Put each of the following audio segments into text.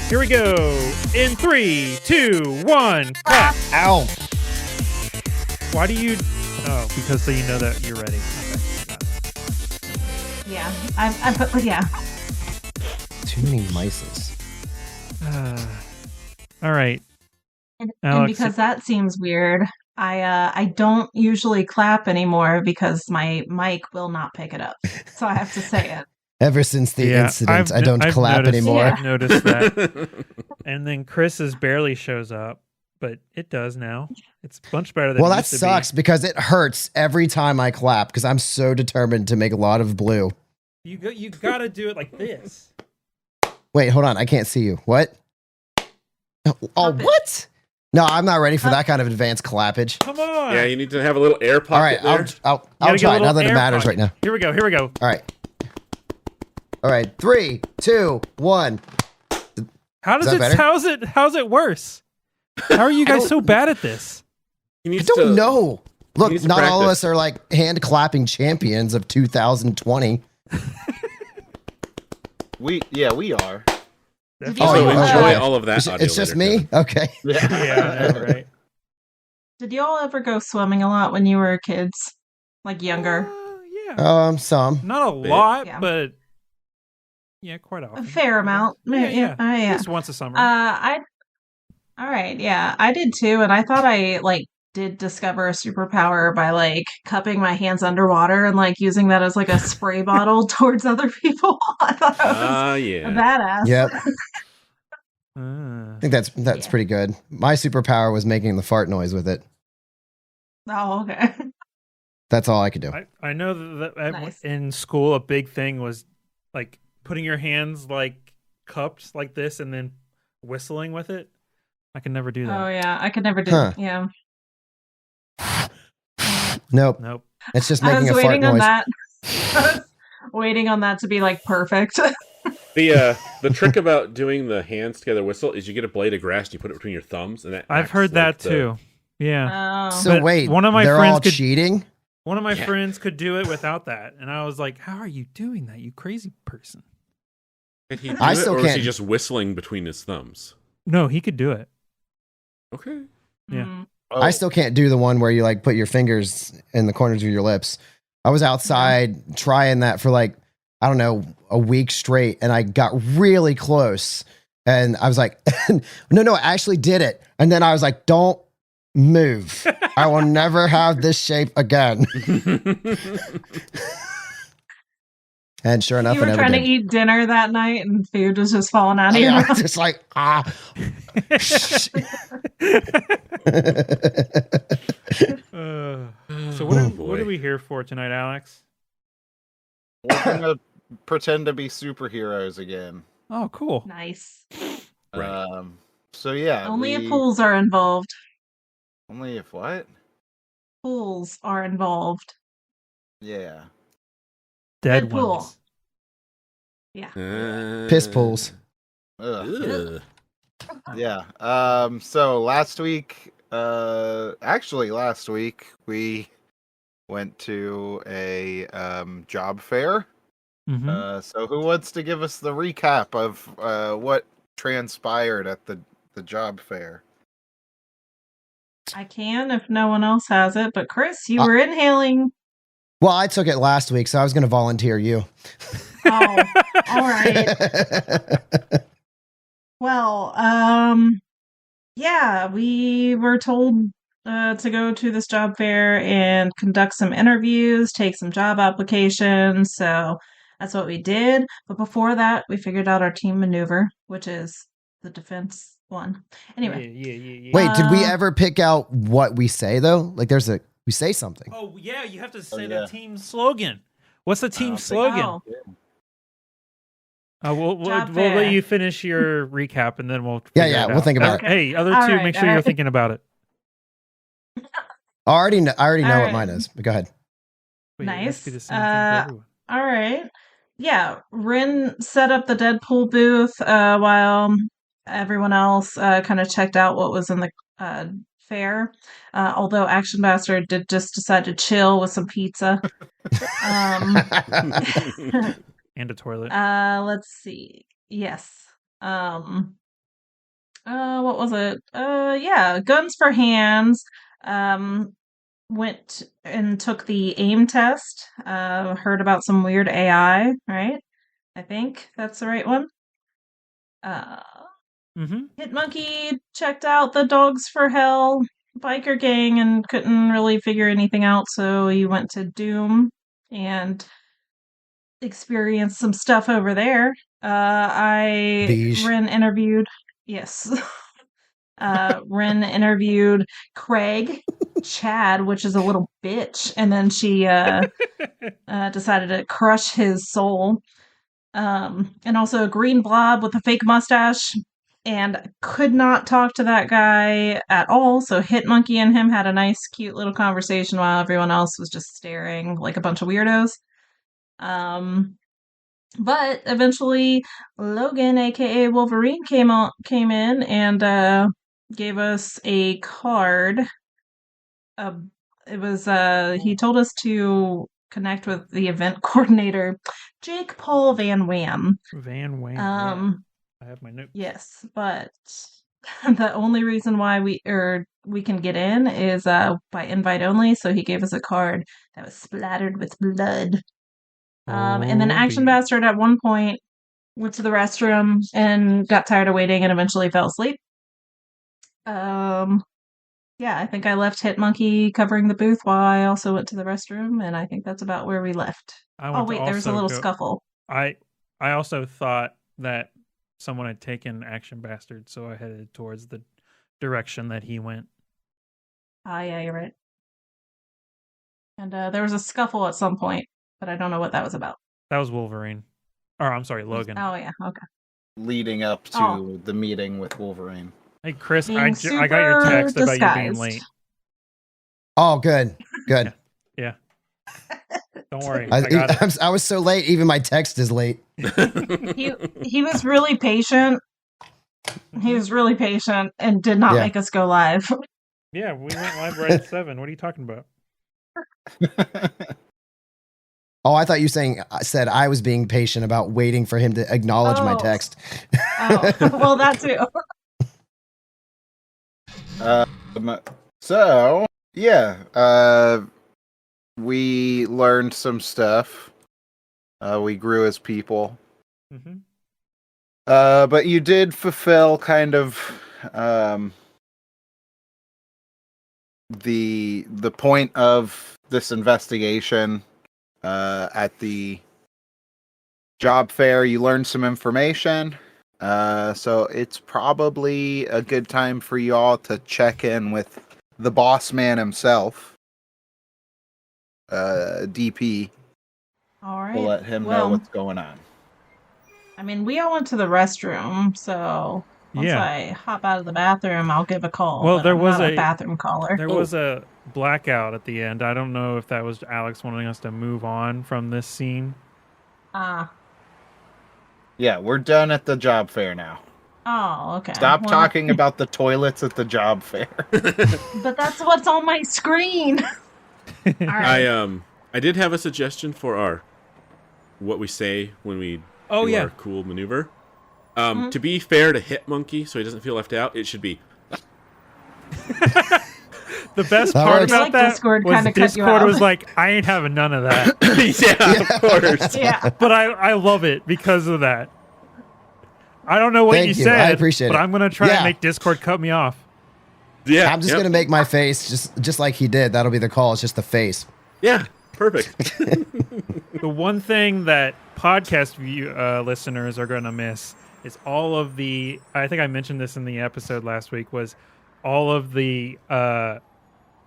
Here we go. In 3, 2, 1, clap. Ow. Why do you... Oh, because so you know that you're ready. Okay. Yeah, I put, yeah. Too many mices. All right. And Alex, because that seems weird, I don't usually clap anymore because my mic will not pick it up. So I have to say it. Ever since the incident, I don't clap anymore. I've noticed that. And then Chris's barely shows up, but it does now. It's much better than Well, it that used to sucks because it hurts every time I clap because I'm so determined to make a lot of blue. You got to do it like this. Wait, hold on. I can't see you. What? Oh, what? No, I'm not ready for that kind of advanced clappage. Come on. Yeah, you need to have a little air pocket. All right, there. I'll try it now that it matters right now. Here we go. Here we go. All right, 3, 2, 1. How's it worse? How are you guys so bad at this? I don't know. Look, not all of us are like hand clapping champions of 2020. We are. So enjoy all of that. It's just me? Okay. Yeah, right. Did you all ever go swimming a lot when you were kids? Like younger? Yeah. Some. Not a lot, but yeah, quite often. A fair amount. Yeah. Just once a summer. All right, yeah, I did too, and I thought I did discover a superpower by cupping my hands underwater and using that as a spray bottle towards other people. I thought that was badass. Yep. I think that's pretty good. My superpower was making the fart noise with it. Oh, okay. That's all I could do. I know that Nice. in school a big thing was putting your hands cupped like this and then whistling with it. I can never do that. Oh yeah, I could never do that. Yeah. Nope. It's just making a fart noise. I was waiting on that to be perfect. The trick about doing the hands together whistle is you get a blade of grass and you put it between your thumbs, and I've heard that too. Yeah. So but wait, one of my they're friends all cheating? One of my friends could do it without that, and I was like, "How are you doing that, you crazy person?" Can he do it, or is he just whistling between his thumbs? No, he could do it. Okay. Yeah. Mm. I still can't do the one where you put your fingers in the corners of your lips. I was outside trying that for I don't know, a week straight, and I got really close. And I was like, no, I actually did it. And then I was like, don't move. I will never have this shape again. And sure enough, you were trying to eat dinner that night, and food was just falling out of your mouth. Just So what are we here for tonight, Alex? We're gonna pretend to be superheroes again. Oh, cool. Nice. Right. So yeah. Only if pools are involved. Only if what? Pools are involved. Yeah. Dead pool. ones. Yeah. Piss pools. Ugh. Yeah. So last week, we went to a job fair. Mm-hmm. So who wants to give us the recap of what transpired at the job fair? I can if no one else has it, but Chris, you were inhaling. Well, I took it last week, so I was going to volunteer you. Oh, all right. Well, yeah, we were told to go to this job fair and conduct some interviews, take some job applications. So that's what we did. But before that, we figured out our team maneuver, which is the defense one. Anyway. Yeah. Wait, did we ever pick out what we say, though? We say something. Oh, yeah, you have to say the team slogan. What's the team slogan? We'll let you finish your recap, and then we'll we'll think about it. Hey, other two, make sure you're thinking about it. I already know what mine is, but go ahead. Wait, nice. do the same thing for everyone. All right. Yeah, Rin set up the Deadpool booth while everyone else kind of checked out what was in the fair. Although Action Bastard did just decide to chill with some pizza. And a toilet. Let's see. Yes. What was it? Yeah, Guns for Hands. Went and took the AIM test. Heard about some weird AI, right? I think that's the right one. Hit Monkey checked out the Dogs for Hell biker gang and couldn't really figure anything out, so he went to Doom and experienced some stuff over there. Ren interviewed. Yes. Ren interviewed Craig, Chad, which is a little bitch, and then she decided to crush his soul. And also a green blob with a fake mustache, and could not talk to that guy at all. So Hit Monkey and him had a nice, cute little conversation while everyone else was just staring like a bunch of weirdos. But eventually, Logan, aka Wolverine, came in and gave us a card. It was he told us to connect with the event coordinator, Jake Paul Van Wham. Van Wham. Yeah. I have my notes. Yes, but the only reason why we can get in is by invite only. So he gave us a card that was splattered with blood. And then Action Bastard at one point went to the restroom and got tired of waiting and eventually fell asleep. Yeah, I think I left Hit Monkey covering the booth while I also went to the restroom, and I think that's about where we left. Oh wait, there was a little scuffle. I also thought that someone had taken Action Bastard, so I headed towards the direction that he went. Yeah, you're right. And there was a scuffle at some point, but I don't know what that was about. That was Wolverine. Or, I'm sorry, Logan. Oh, yeah, okay. Leading up to the meeting with Wolverine. Hey, Chris, I got your text about you being late. Oh, good. Good. Yeah. Don't worry. I was so late, even my text is late. He was really patient. He was really patient and did not make us go live. Yeah, we went live right at 7. What are you talking about? Oh, I thought you said I was being patient about waiting for him to acknowledge my text. Oh, well, that too. So, yeah, we learned some stuff. We grew as people. Mm-hmm. But you did fulfill kind of the point of this investigation at the job fair. You learned some information. So it's probably a good time for you all to check in with the boss man himself, DP. All right. We'll let him know what's going on. I mean, we all went to the restroom, so once I hop out of the bathroom, I'll give a call. Well, there was a bathroom caller. There was a blackout at the end. I don't know if that was Alex wanting us to move on from this scene. Yeah, we're done at the job fair now. Oh, okay. Stop talking about the toilets at the job fair. But that's what's on my screen. All right. I did have a suggestion for what we say when we do our cool maneuver. To be fair to Hit Monkey, so he doesn't feel left out, it should be. The best part about that Discord was Discord was like, I ain't having none of that. Of course. Yeah. But I love it because of that. I don't know what Thank you you. said, I appreciate but it. I'm going to try and make Discord cut me off. Yeah. I'm just going to make my face just like he did. That'll be the call. It's just the face. Yeah. Perfect. The one thing that podcast listeners are going to miss is all of the, I think I mentioned this in the episode last week, was all of the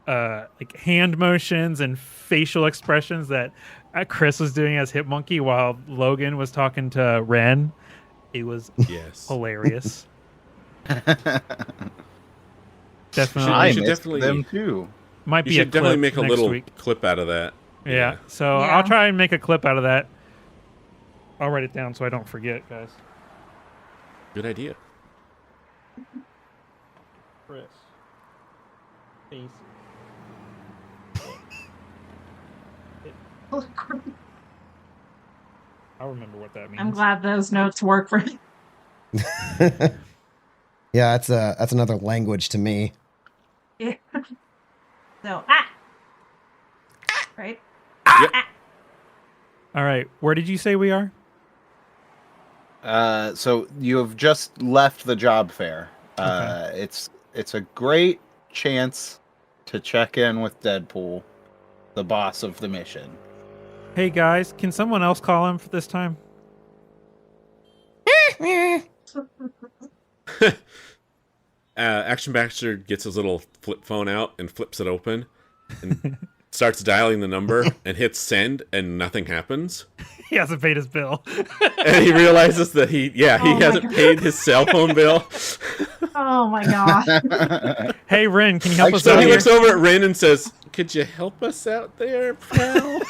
like hand motions and facial expressions that Chris was doing as Hit Monkey while Logan was talking to Ren. It was hilarious. Definitely. You should definitely them too. Might be you should definitely make a little week. clip out of that. Yeah. So I'll try and make a clip out of that. I'll write it down so I don't forget, guys. Good idea. Chris. Face. I'll remember what that means. I'm glad those notes work for me. Yeah, that's another language to me. Yeah. So, right? Yep. All right, where did you say we are? So you have just left the job fair. Okay. It's a great chance to check in with Deadpool, the boss of the mission. Hey guys, can someone else call him for this time? Action Baxter gets his little flip phone out and flips it open and starts dialing the number and hits send and nothing happens. He hasn't paid his bill. And he realizes that he hasn't God. paid his cell phone bill. Oh my god. Hey Ren, can you help us Actually, out So he here? looks over at Rin and says, "Could you help us out there, pal?"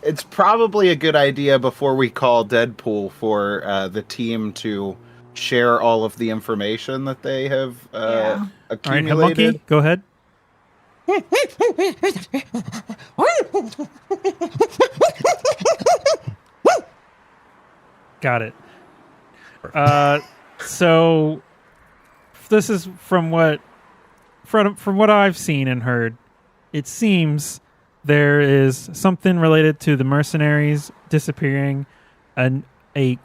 It's probably a good idea before we call Deadpool for the team to share all of the information that they have Yeah. All right, accumulated. Monkey, go ahead. Got it. So this is from what I've seen and heard. It seems there is something related to the mercenaries disappearing, and a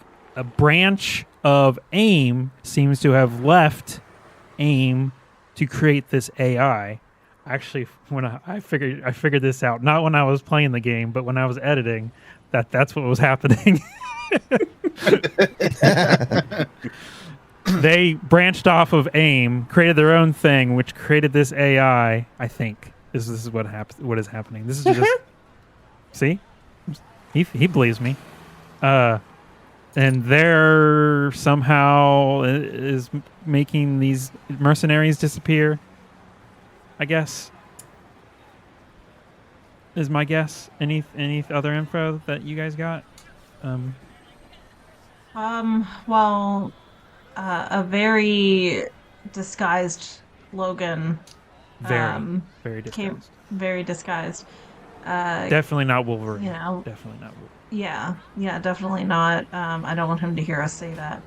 branch of AIM seems to have left AIM to create this AI. Actually, when I figured this out, not when I was playing the game, but when I was editing, that's what was happening. They branched off of AIM, created their own thing, which created this AI. I think this is what is happening. This is just see, he believes me, and they're somehow is making these mercenaries disappear. I guess is my guess. Any other info that you guys got? Well, a very disguised Logan. Very Came disguised. very disguised. Definitely not Wolverine. You know, Definitely not Wolverine. yeah, definitely not. I don't want him to hear us say that.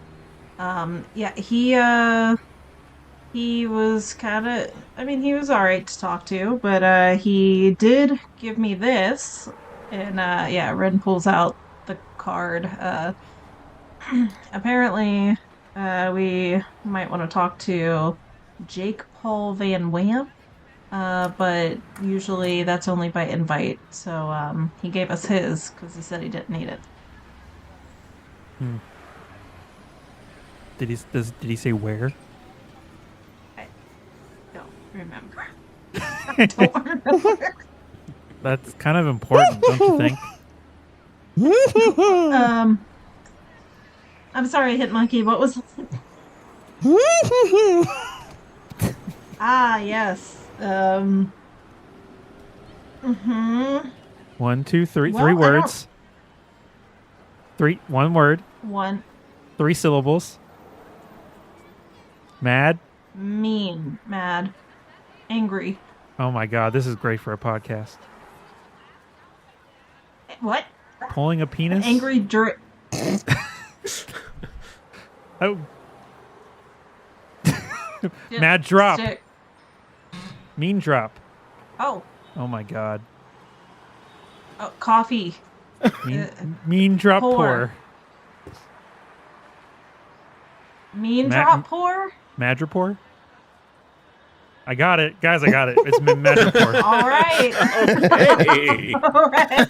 He was kind of, I mean, he was all right to talk to, but he did give me this, and Ren pulls out the card. Apparently, we might want to talk to Jake Paul Van Wamp, but usually that's only by invite. So he gave us his because he said he didn't need it. Did he say where? I don't remember. I don't remember. That's kind of important, don't you think? I'm sorry, Hit Monkey. What was? Yes. Mm-hmm. 1, 2, 3. Well, Three I words. One word. One. 3 syllables. Mad. Mean. Mad. Angry. Oh my god, this is great for a podcast. What? Pulling a penis. Angry Oh. Mad drop. Stick. Mean drop. Oh. Oh my god. Oh, coffee. Mean drop Pour. pour. Mean Ma- drop pour. Madripoor? I got it. Guys, I got it. It's Madripoor. All right. Hey. All right.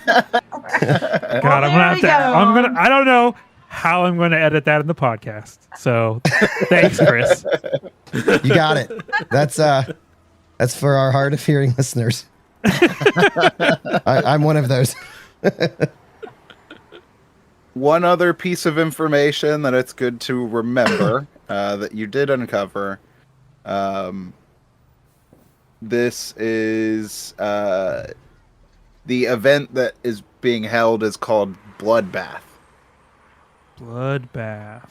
God, I'm gonna have to. Go. I don't know how I'm gonna edit that in the podcast. So, thanks, Chris. You got it. That's for our hard of hearing listeners. I'm one of those. One other piece of information that it's good to remember that you did uncover. This is the event that is being held is called Bloodbath. Bloodbath.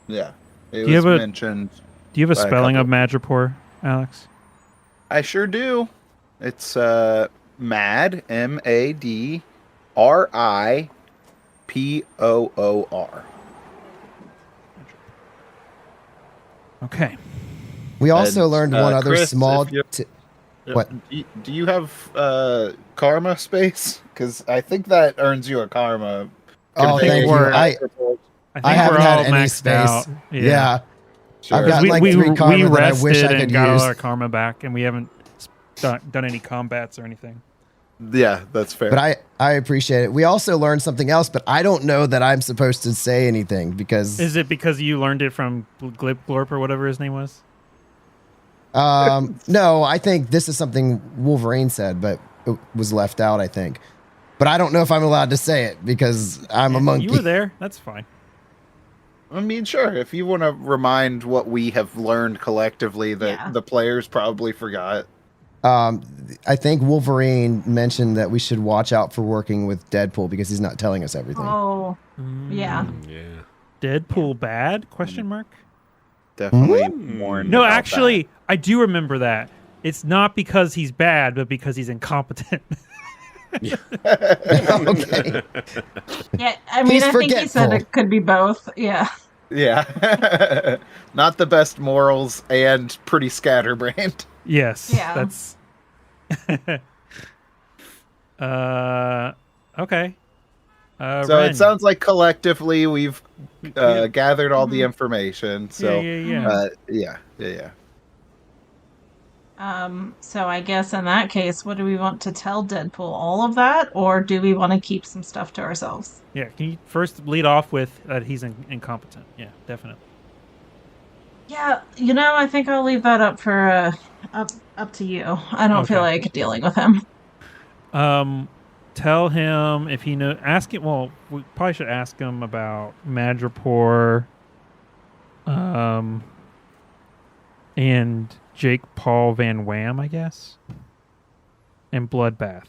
Yeah, it Do you was have mentioned Do you have a spelling of Madripoor, Alex? I sure do. It's Mad, Madripoor. Okay. We also learned one other Chris, small. What? Do you have karma space? Because I think that earns you a karma. Oh, thank you. I haven't had any space. Out. Yeah. Sure. I've got like 3 karma that I wish I could and got use. all our karma back, and we haven't done any combats or anything. Yeah, that's fair. But I appreciate it. We also learned something else, but I don't know that I'm supposed to say anything because... Is it because you learned it from Glip Glorp or whatever his name was? No, I think this is something Wolverine said, but it was left out, I think. But I don't know if I'm allowed to say it because I'm a monkey. You were there. That's fine. I mean, sure. If you want to remind what we have learned collectively that the players probably forgot. I think Wolverine mentioned that we should watch out for working with Deadpool because he's not telling us everything. Oh, yeah. Yeah. Deadpool bad? Question mark. Definitely warned. No, about actually, I do remember that. It's not because he's bad, but because he's incompetent. Okay. Yeah, I mean, I think he said it could be both. Yeah. Yeah. Not the best morals and pretty scatterbrained. Yes. Yeah. That's. Okay. So Ren. it sounds like collectively we've gathered all the information. So yeah. So I guess in that case, what do we want to tell Deadpool? All of that, or do we want to keep some stuff to ourselves? Yeah. Can you first lead off with that he's incompetent? Yeah, definitely. Yeah, I think I'll leave that up for up to you. I don't feel like dealing with him. Tell him if he knows. Ask it. Well, we probably should ask him about Madripoor, and Jake Paul Van Wham, I guess, and Bloodbath.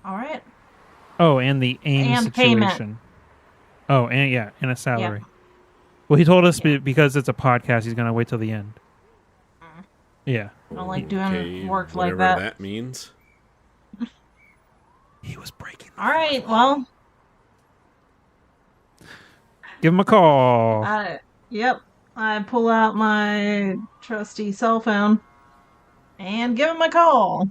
All right. Oh, and the AIM and situation. Payment. Oh, and a salary. Yeah. Well, he told us because it's a podcast, he's gonna wait till the end. Yeah. I don't like doing work like that. Whatever that means. He was breaking. All right. Well. Give him a call. Yep. I pull out my trusty cell phone and give him a call.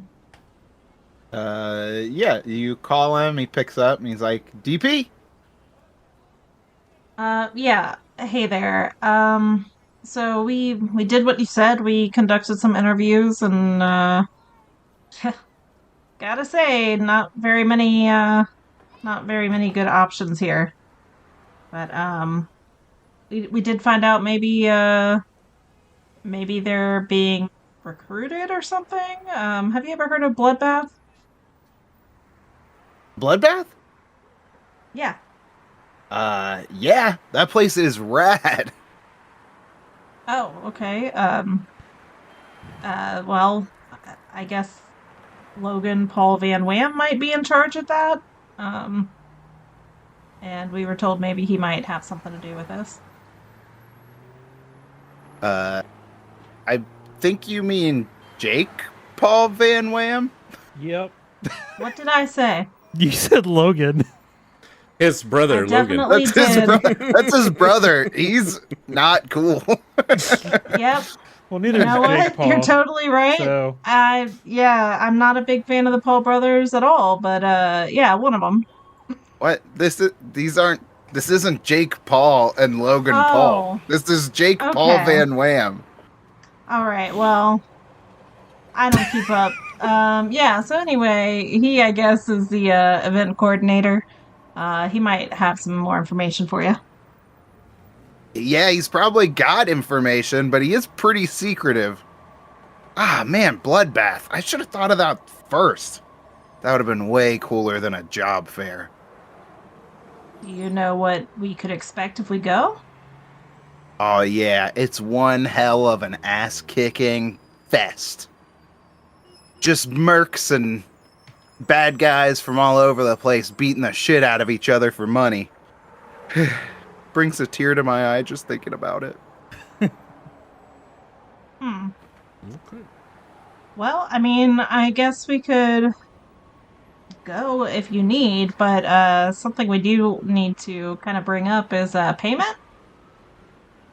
Yeah, you call him, he picks up, and he's like, DP? Yeah. Hey there. So we did what you said. We conducted some interviews and, gotta say, not very many good options here. But, we did find out maybe they're being recruited or something. Have you ever heard of Bloodbath? Bloodbath? Yeah. Yeah, that place is rad. Oh, okay. Well, I guess Logan Paul Van Wham might be in charge of that. And we were told maybe he might have something to do with this. I think you mean Jake Paul Van Wham? Yep. What did I say? You said Logan. His brother, Logan. That's his brother. He's not cool. Yep. Well, neither is Jake Paul. You're totally right. So. I'm not a big fan of the Paul brothers at all, but yeah, one of them. What? This isn't Jake Paul and Logan Paul. This is Jake Paul Van Wham. All right. Well, I don't keep up. Yeah. So anyway, he I guess is the event coordinator. He might have some more information for you. Yeah, he's probably got information, but he is pretty secretive. Ah, man, Bloodbath. I should have thought of that first. That would have been way cooler than a job fair. Do you know what we could expect if we go? Oh, yeah, it's one hell of an ass-kicking fest. Just mercs and bad guys from all over the place beating the shit out of each other for money. Brings a tear to my eye just thinking about it. Okay. Well, I mean, I guess we could go if you need, but something we do need to kind of bring up is payment.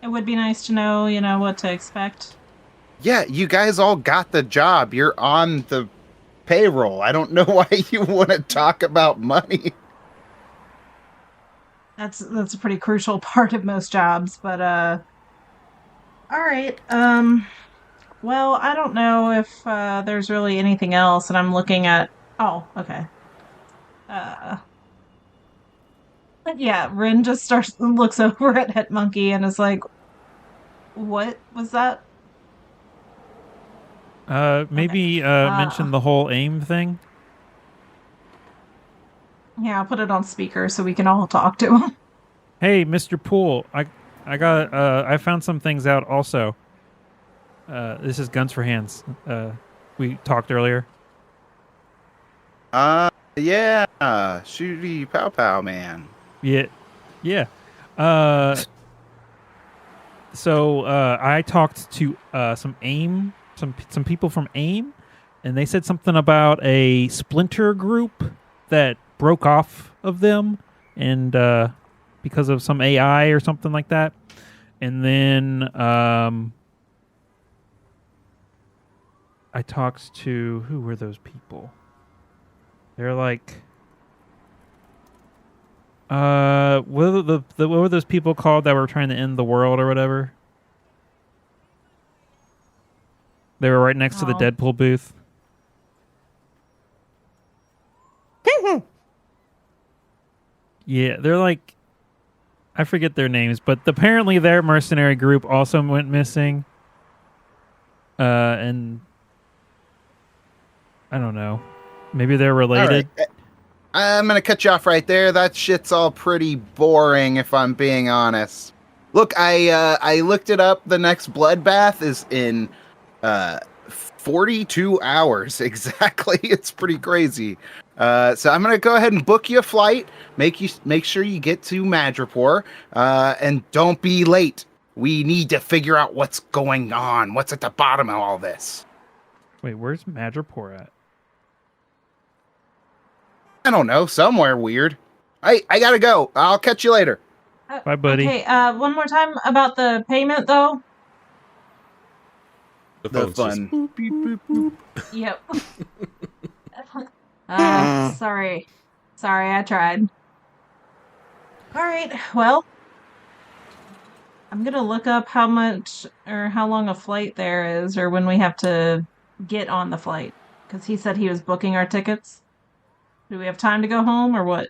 It would be nice to know, what to expect. Yeah, you guys all got the job. You're on the payroll. I don't know why you want to talk about money. That's a pretty crucial part of most jobs, but all right. Well, I don't know if there's really anything else, and I'm looking at. Oh, okay. Uh, but yeah, Rin just looks over at Het Monkey and is like, "What was that?" Maybe mention the whole aim thing. Yeah, I'll put it on speaker so we can all talk to him. Hey, Mr. Poole, I found some things out also. This is Guns for Hands. We talked earlier. Yeah, shooty pow pow man. Yeah. So I talked to some people from AIM, and they said something about a splinter group that broke off of them, and because of some AI or something like that. And then I talked to, who were those people? They're like, what were those people called that were trying to end the world or whatever? They were right next to the Deadpool booth. Yeah, they're like, I forget their names, but apparently their mercenary group also went missing. And I don't know. Maybe they're related. All right. I'm going to cut you off right there. That shit's all pretty boring, if I'm being honest. Look, I looked it up. The next bloodbath is in 42 hours exactly. It's pretty crazy. So I'm going to go ahead and book you a flight. Make sure you get to Madripoor, and don't be late. We need to figure out what's going on. What's at the bottom of all this? Wait, where's Madripoor at? I don't know. Somewhere weird. I gotta go. I'll catch you later. Bye, buddy. Okay, one more time about the payment, though. The fun. Boop, beep, boop, boop. Yep. Sorry, I tried. All right, well, I'm gonna look up how much or how long a flight there is, or when we have to get on the flight, because he said he was booking our tickets. Do we have time to go home, or what?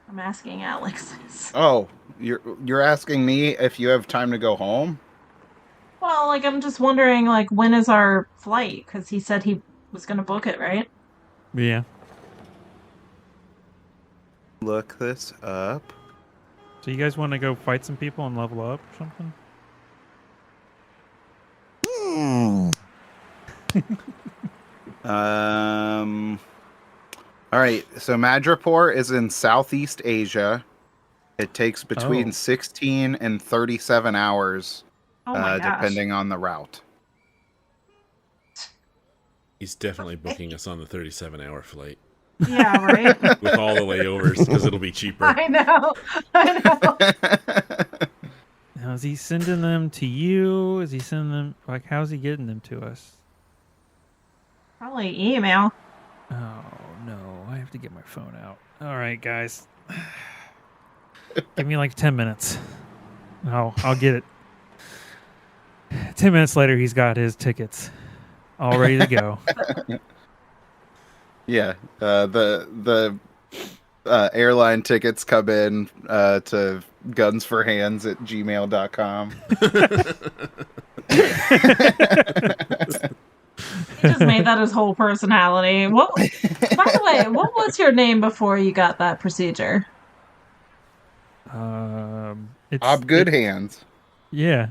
I'm asking Alex. Oh, you're asking me if you have time to go home? Well, like, I'm just wondering, like, when is our flight? Because he said he was gonna book it, right? Yeah. Look this up. So you guys want to go fight some people and level up or something? All right. So Madripoor is in Southeast Asia. It takes between 16 and 37 hours, depending on the route. He's definitely booking us on the 37-hour flight. Yeah, right? With all the layovers, because it'll be cheaper. I know. Now, is he sending them to you? Is he sending them, like, how's he getting them to us? Probably email. Oh, no. I have to get my phone out. All right, guys. Give me like 10 minutes. I'll get it. 10 minutes later, he's got his tickets all ready to go. Yeah. The airline tickets come in to gunsforhands@gmail.com. He just made that his whole personality. By the way, what was your name before you got that procedure? It's Bob Goodhands. Yeah.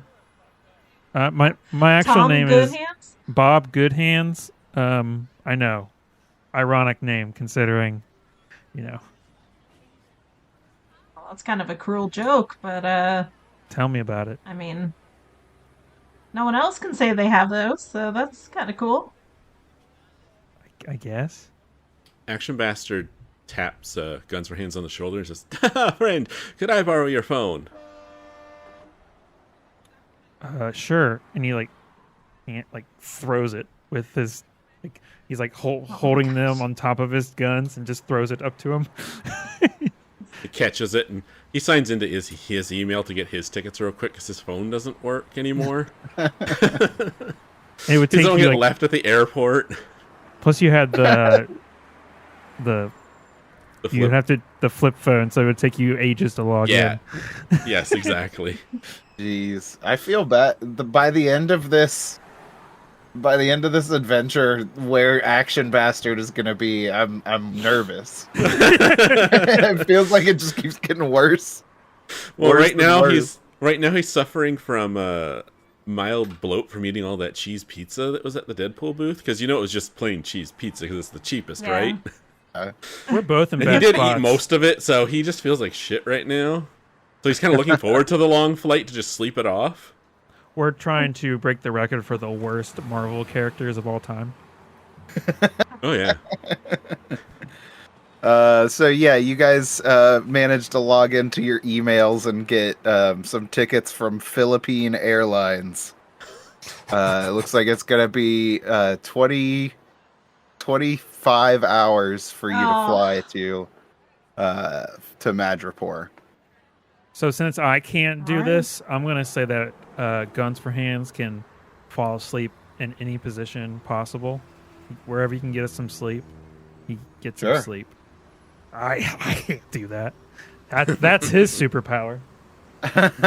My actual Tom name Goodhands? is Bob Goodhands. I know. Ironic name considering, Well, it's kind of a cruel joke, but Tell me about it. I mean, No one else can say they have those, so that's kind of cool. I guess. Action Bastard taps Guns for Hands on the shoulder and says, "Friend, could I borrow your phone?" Sure. And he throws it with his he's holding them on top of his guns and just throws it up to him. He catches it and he signs into his email to get his tickets real quick because his phone doesn't work anymore. It would take He's only you left at the airport. Plus, you had the you have the flip phone, so it would take you ages to log in. Yes, exactly. Jeez, I feel bad. By the end of this adventure, where Action Bastard is gonna be, I'm nervous. It feels like it just keeps getting worse. Well, right now he's suffering from mild bloat from eating all that cheese pizza that was at the Deadpool booth, because it was just plain cheese pizza because it's the cheapest, right? We're both in and bad he did spots. eat most of it, so he just feels like shit right now. So he's kind of looking forward to the long flight to just sleep it off. We're trying to break the record for the worst Marvel characters of all time. Oh yeah. So yeah, you guys managed to log into your emails and get some tickets from Philippine Airlines. It looks like it's gonna be 25 hours for you to fly to Madripoor. So since I can't do this, I'm gonna say that Guns for Hands can fall asleep in any position possible, wherever you can get us some sleep. He gets some sleep. I can't do that. That's his superpower. It's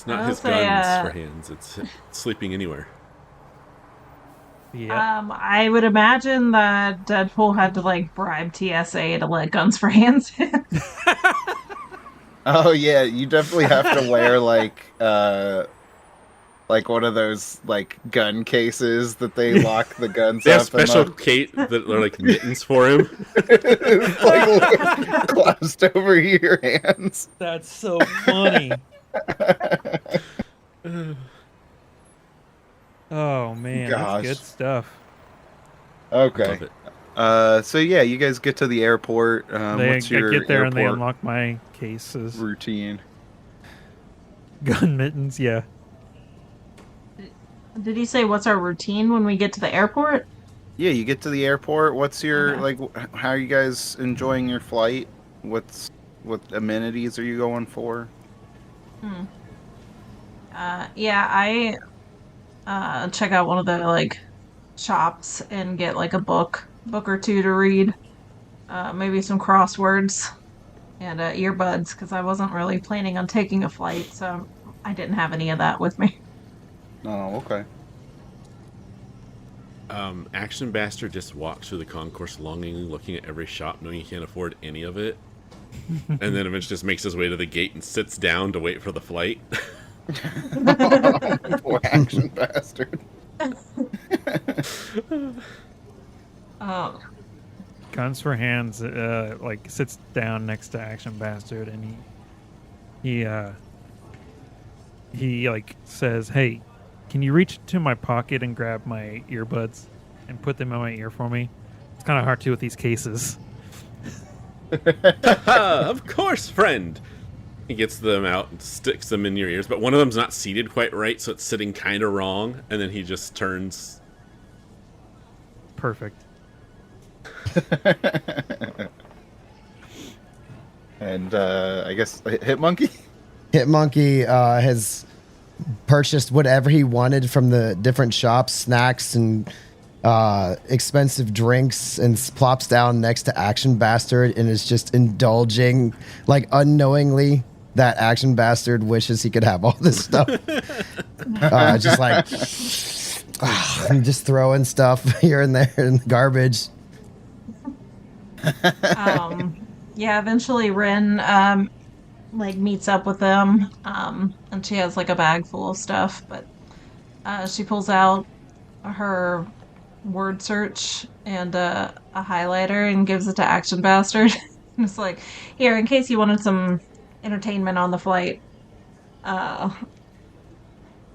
not his guns for hands. It's sleeping anywhere. Yeah. I would imagine that Deadpool had to bribe TSA to let Guns for Hands in. Oh yeah, you definitely have to wear one of those gun cases that they lock the guns they up. They have special cape that are like mittens for him. It's clasped over your hands. That's so funny. Oh man, Gosh. That's good stuff. Okay. So yeah, you guys get to the airport. What's your get there airport and they unlock my cases. routine? Gun mittens, yeah. Did he say what's our routine when we get to the airport? Yeah, you get to the airport. What's your how are you guys enjoying your flight? What amenities are you going for? I check out one of the shops and get a book or two to read, maybe some crosswords and earbuds, because I wasn't really planning on taking a flight, so I didn't have any of that with me. Oh, okay. Action Bastard just walks through the concourse longingly looking at every shop, knowing he can't afford any of it. And then eventually just makes his way to the gate and sits down to wait for the flight. Poor Action Bastard. Guns for Hands sits down next to Action Bastard and he says, "Hey, can you reach into my pocket and grab my earbuds and put them in my ear for me? It's kind of hard to with these cases." Of course, friend. He gets them out and sticks them in your ears, but one of them's not seated quite right, so it's sitting kind of wrong, and then he just turns. Perfect. And I guess Hitmonkey? Hitmonkey has purchased whatever he wanted from the different shops, snacks and expensive drinks, and plops down next to Action Bastard and is just indulging, unknowingly, that Action Bastard wishes he could have all this stuff. I'm just throwing stuff here and there in the garbage. Eventually Rin meets up with them, and she has a bag full of stuff, but she pulls out her word search and a highlighter and gives it to Action Bastard. It's here, in case you wanted some entertainment on the flight.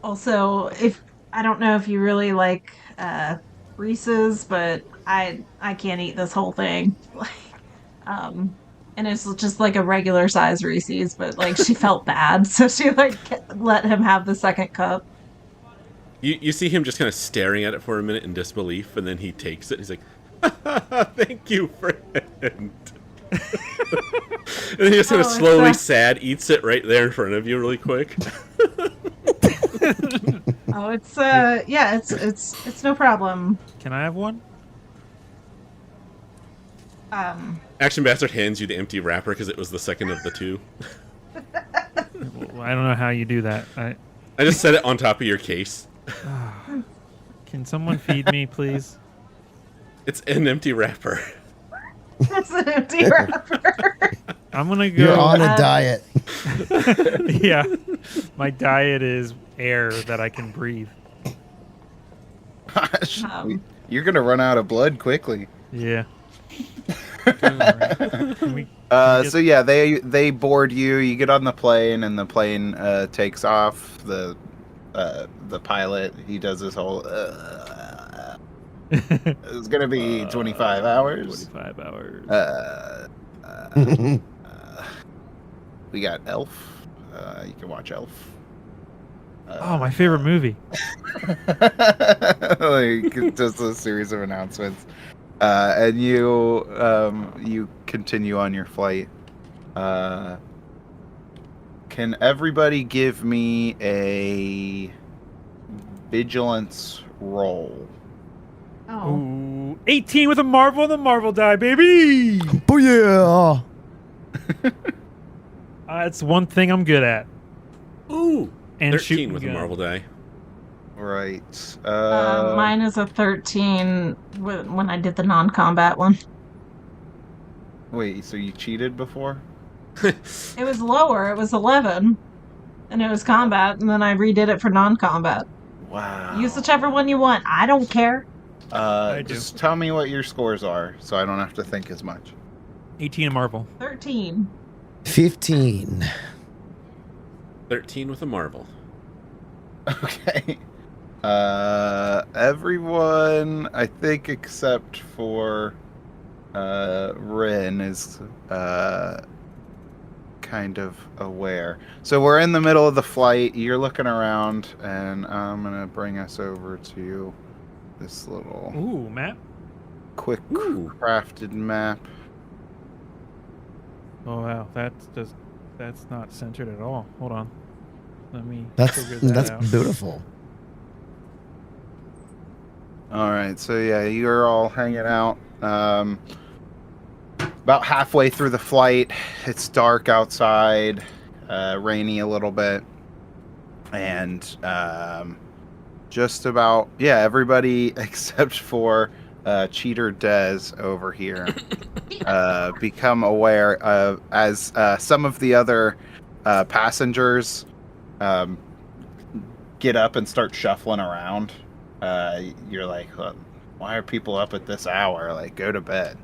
Also, if I don't know if you really like Reese's, but I can't eat this whole thing. Like, um, and it's just like a regular size Reese's, but like she felt bad, so she like let him have the second cup. You see him just kind of staring at it for a minute in disbelief, and then he takes it. And he's like, "Thank you, friend." And then he just kind of slowly, sad, eats it right there in front of you, really quick. Oh, it's yeah, it's no problem. Can I have one? Action Bastard hands you the empty wrapper because it was the second of the two. Well, I don't know how you do that. I just set it on top of your case. Can someone feed me, please? It's an empty wrapper. It's an empty wrapper. I'm gonna go. You're on a diet. Yeah, my diet is air that I can breathe. Gosh, you're gonna run out of blood quickly. Yeah. So yeah, they board you. You get on the plane, and the plane takes off. The pilot, he does this whole. It's gonna be 25 hours. 25 hours. We got Elf. You can watch Elf. Oh, my favorite movie. Like just a series of announcements, and you continue on your flight. Can everybody give me a vigilance roll? Oh, Ooh, 18 with a marvel and the marvel die, baby. Oh yeah. That's one thing I'm good at. Ooh, And 13 shooting with a gun. marble die. Right. mine is a 13 when I did the non-combat one. Wait, so you cheated before? It was lower. It was 11, and it was combat, and then I redid it for non-combat. Wow. Use whichever one you want. I don't care. I do. Just tell me what your scores are, so I don't have to think as much. 18 and marvel. 13. 15. 13 with a marble. Okay. Everyone, I think, except for Rin, is kind of aware. So we're in the middle of the flight. You're looking around, and I'm gonna bring us over to this little Ooh, map. quick Ooh. crafted map. Oh wow, that's not centered at all. Hold on. Let me That's figure that out. beautiful. All right, so yeah, you're all hanging out. About halfway through the flight, it's dark outside, rainy a little bit, and just about everybody except for Cheater Dez over here become aware of as some of the other passengers get up and start shuffling around. You're like, why are people up at this hour? Like, go to bed.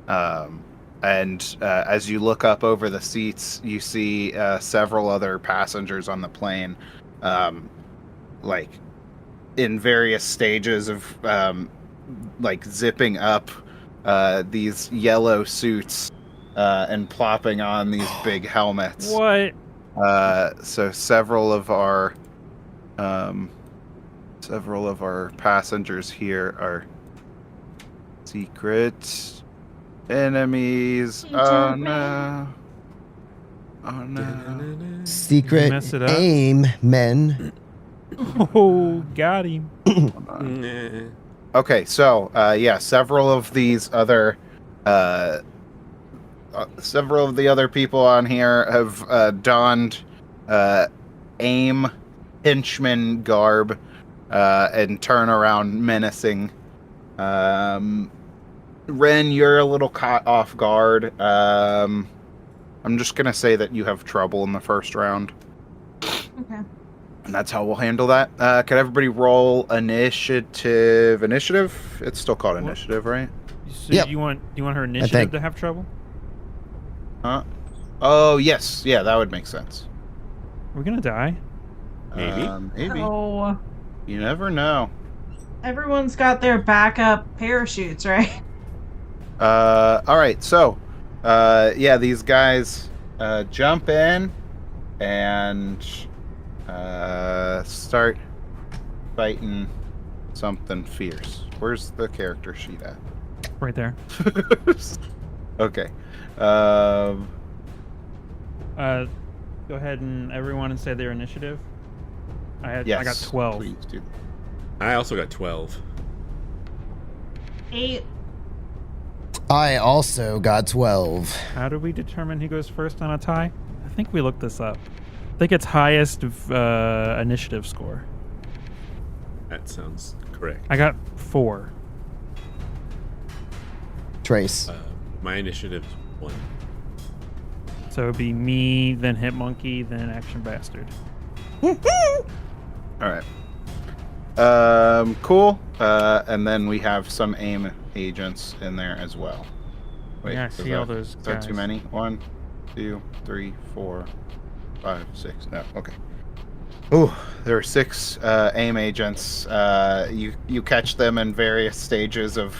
And as you look up over the seats, you see several other passengers on the plane, like in various stages of like zipping up these yellow suits and plopping on these big helmets. What? So several of our passengers here are secret enemies. Oh no! Oh no! Secret Mess it up. aim men. Oh, got him. Nah. Okay, so several of these other several of the other people on here have donned aim henchman garb and turn around menacing. Ren, you're a little caught off guard. I'm just gonna say that you have trouble in the first round. Okay. And that's how we'll handle that. Could everybody roll initiative? Initiative? It's still called What? initiative, right? So Yep. you want her think. initiative to have trouble? Huh? Oh, yes. Yeah, that would make sense. We're gonna die. Maybe. Maybe. Oh, You never know. everyone's got their backup parachutes, right? All right. So, yeah, these guys jump in and start fighting something fierce. Where's the character sheet at? Right there. Okay. Go ahead and everyone say their initiative. I Yes, got 12. Please do. I also got 12. 8. I also got 12. How do we determine who goes first on a tie? I think we looked this up. I think it's highest initiative score. That sounds correct. I got 4. Trace. My initiative's 1. So it'd be me, then Hit Monkey, then Action Bastard. All right. Cool. And then we have some AIM agents in there as well. Wait, Yeah, I is see all those Is that guys. too many? 1, 2, 3, 4, 5, 6. No, okay. Ooh, there are 6 AIM agents. You catch them in various stages of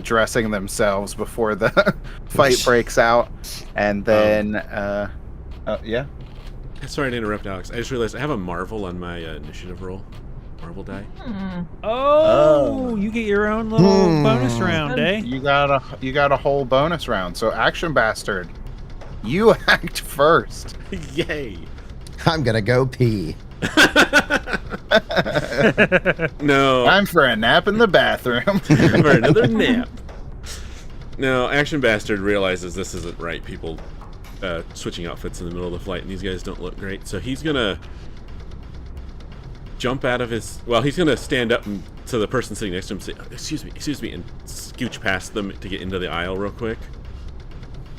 dressing themselves before the fight breaks out, and then yeah. Sorry to interrupt, Alex. I just realized I have a Marvel on my initiative roll. Marvel die. Oh, you get your own little bonus round, eh? You got a whole bonus round. So Action Bastard, you act first. Yay! I'm gonna go pee. No. Time for a nap in the bathroom. For another nap. No, Action Bastard realizes this isn't right. People switching outfits in the middle of the flight, and these guys don't look great. So he's gonna jump out of his. Well, he's gonna stand up to the person sitting next to him, and say, excuse me," and scooch past them to get into the aisle real quick.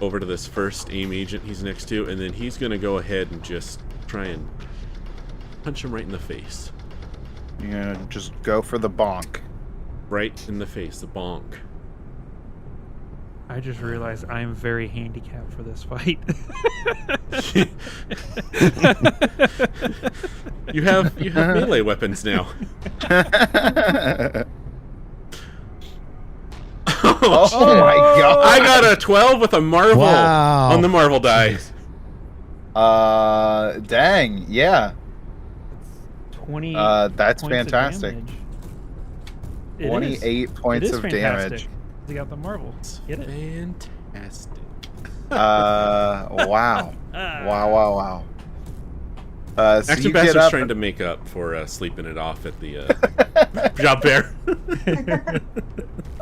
Over to this first AIM agent he's next to, and then he's gonna go ahead and just try and punch him right in the face. You're gonna just go for the bonk. Right in the face, the bonk. I just realized I am very handicapped for this fight. You have melee weapons now. Oh my god! I got a 12 with a Marvel Wow. on the Marvel die. Dang, yeah. 20. That's points of fantastic. damage. It is. 28 points It is of fantastic. damage. He got the Marvel. Get it? Fantastic. Wow. Wow. So Action you get Bastard's up trying to make up for sleeping it off at the job fair.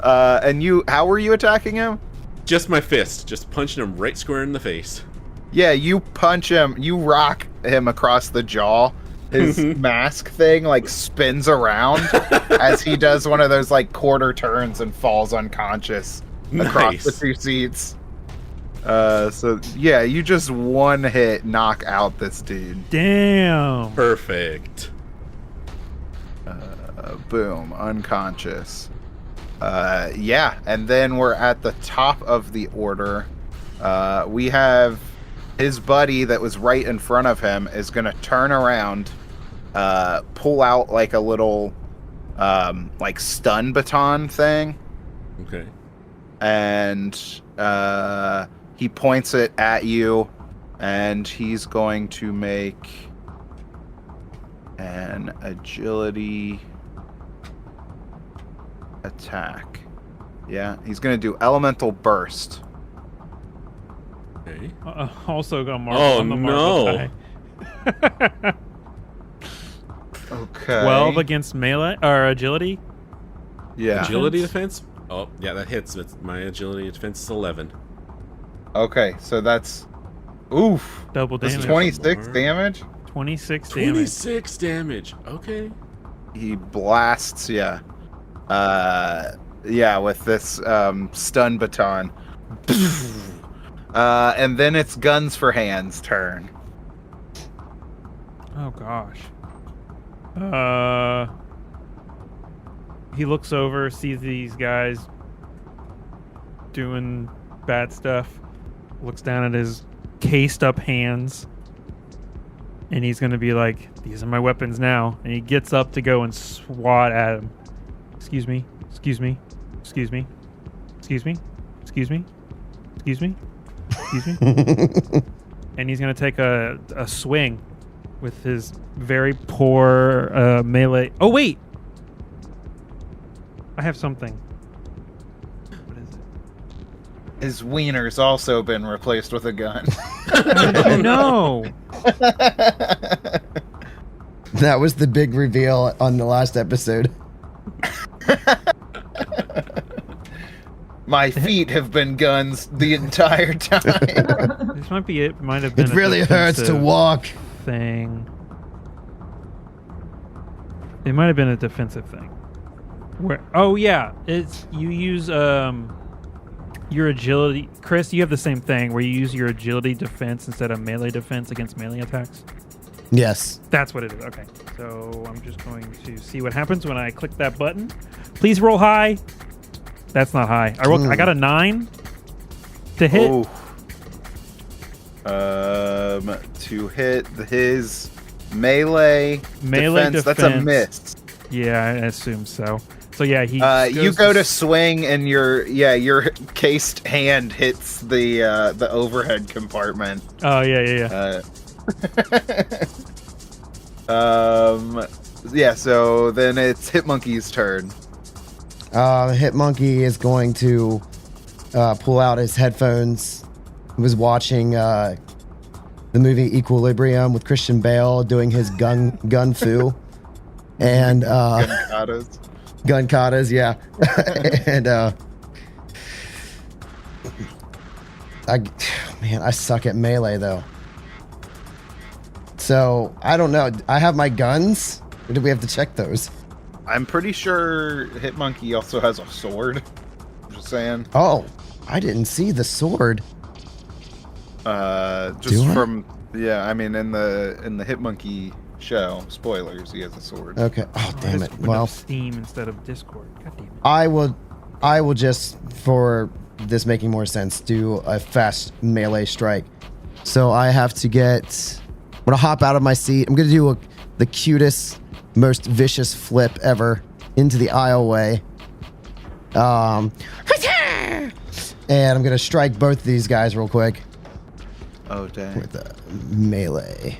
and how were you attacking him? Just my fist, just punching him right square in the face. Yeah, you punch him, you rock him across the jaw. His mask thing like spins around as he does one of those like quarter turns and falls unconscious across the 2 seats. So yeah, you just one hit knock out this dude. Damn. Perfect. Boom, unconscious. Yeah, and then we're at the top of the order. We have his buddy that was right in front of him is going to turn around, pull out like a little like stun baton thing. Okay. And he points it at you, and he's going to make an agility attack. Yeah, he's going to do elemental burst. Okay. Also got Marvel Oh, on the Marvel no. die. Okay. 12 against melee or agility. Yeah. Agility defense? Oh, yeah, that hits. My agility defense is 11. Okay, so that's oof. Double That's damage. 26 damage. 26 damage. 26 damage. Okay. He blasts yeah. Yeah, with this stun baton. And then it's Guns for Hands turn. Oh gosh. He looks over, sees these guys doing bad stuff, looks down at his cased up hands, And he's going to be like, these are my weapons now. And he gets up to go and swat at him. Excuse me. Excuse me. Excuse me. Excuse me. Excuse me. Excuse me. Excuse me. And he's going to take a swing with his very poor melee. Oh, wait. I have something. What is it? His wiener's also been replaced with a gun. Oh, no. That was the big reveal on the last episode. My feet have been guns the entire time. This might be it. Might have been It really hurts to defensive walk. thing. It might have been a defensive thing. Where? Oh yeah, it's you use your agility. Chris, you have the same thing where you use your agility defense instead of melee defense against melee attacks. Yes. That's what it is. Okay, so I'm just going to see what happens when I click that button. Please roll high. That's not high. I got a 9 to hit. Oh. To hit his melee defense. That's a miss. Yeah, I assume so. So yeah, he. You go to swing, and your cased hand hits the overhead compartment. Oh yeah. Yeah. So then it's Hitmonkey's turn. Hitmonkey is going to pull out his headphones. He was watching the movie Equilibrium with Christian Bale doing his gun fu. And gun katas, yeah. And I suck at melee though. So I don't know. I have my guns, or do we have to check those? I'm pretty sure Hitmonkey also has a sword. I'm just saying. Oh, I didn't see the sword. I mean in the Hitmonkey show, spoilers, he has a sword. Okay. Oh, damn it. Well, Steam instead of Discord. God damn it. I will just, for this making more sense, do a fast melee strike. So I have to I'm gonna hop out of my seat. I'm gonna do the cutest, most vicious flip ever into the aisleway. And I'm gonna strike both of these guys real quick. Oh dang. With the melee.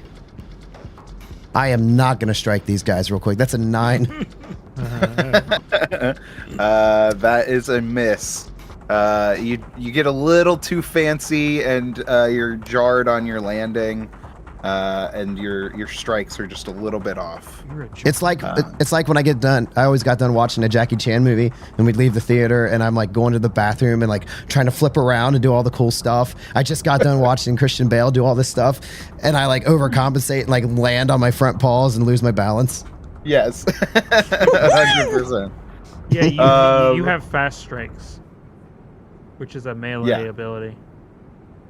I am not gonna strike these guys real quick. That's a 9. That is a miss. You get a little too fancy, and you're jarred on your landing. And your strikes are just a little bit off. It's like when I always got done watching a Jackie Chan movie, and we'd leave the theater, and I'm like going to the bathroom and like trying to flip around and do all the cool stuff. I just got done watching Christian Bale do all this stuff, and I like overcompensate and like land on my front paws and lose my balance. Yes, 100%. Yeah, you have fast strikes, which is a melee ability.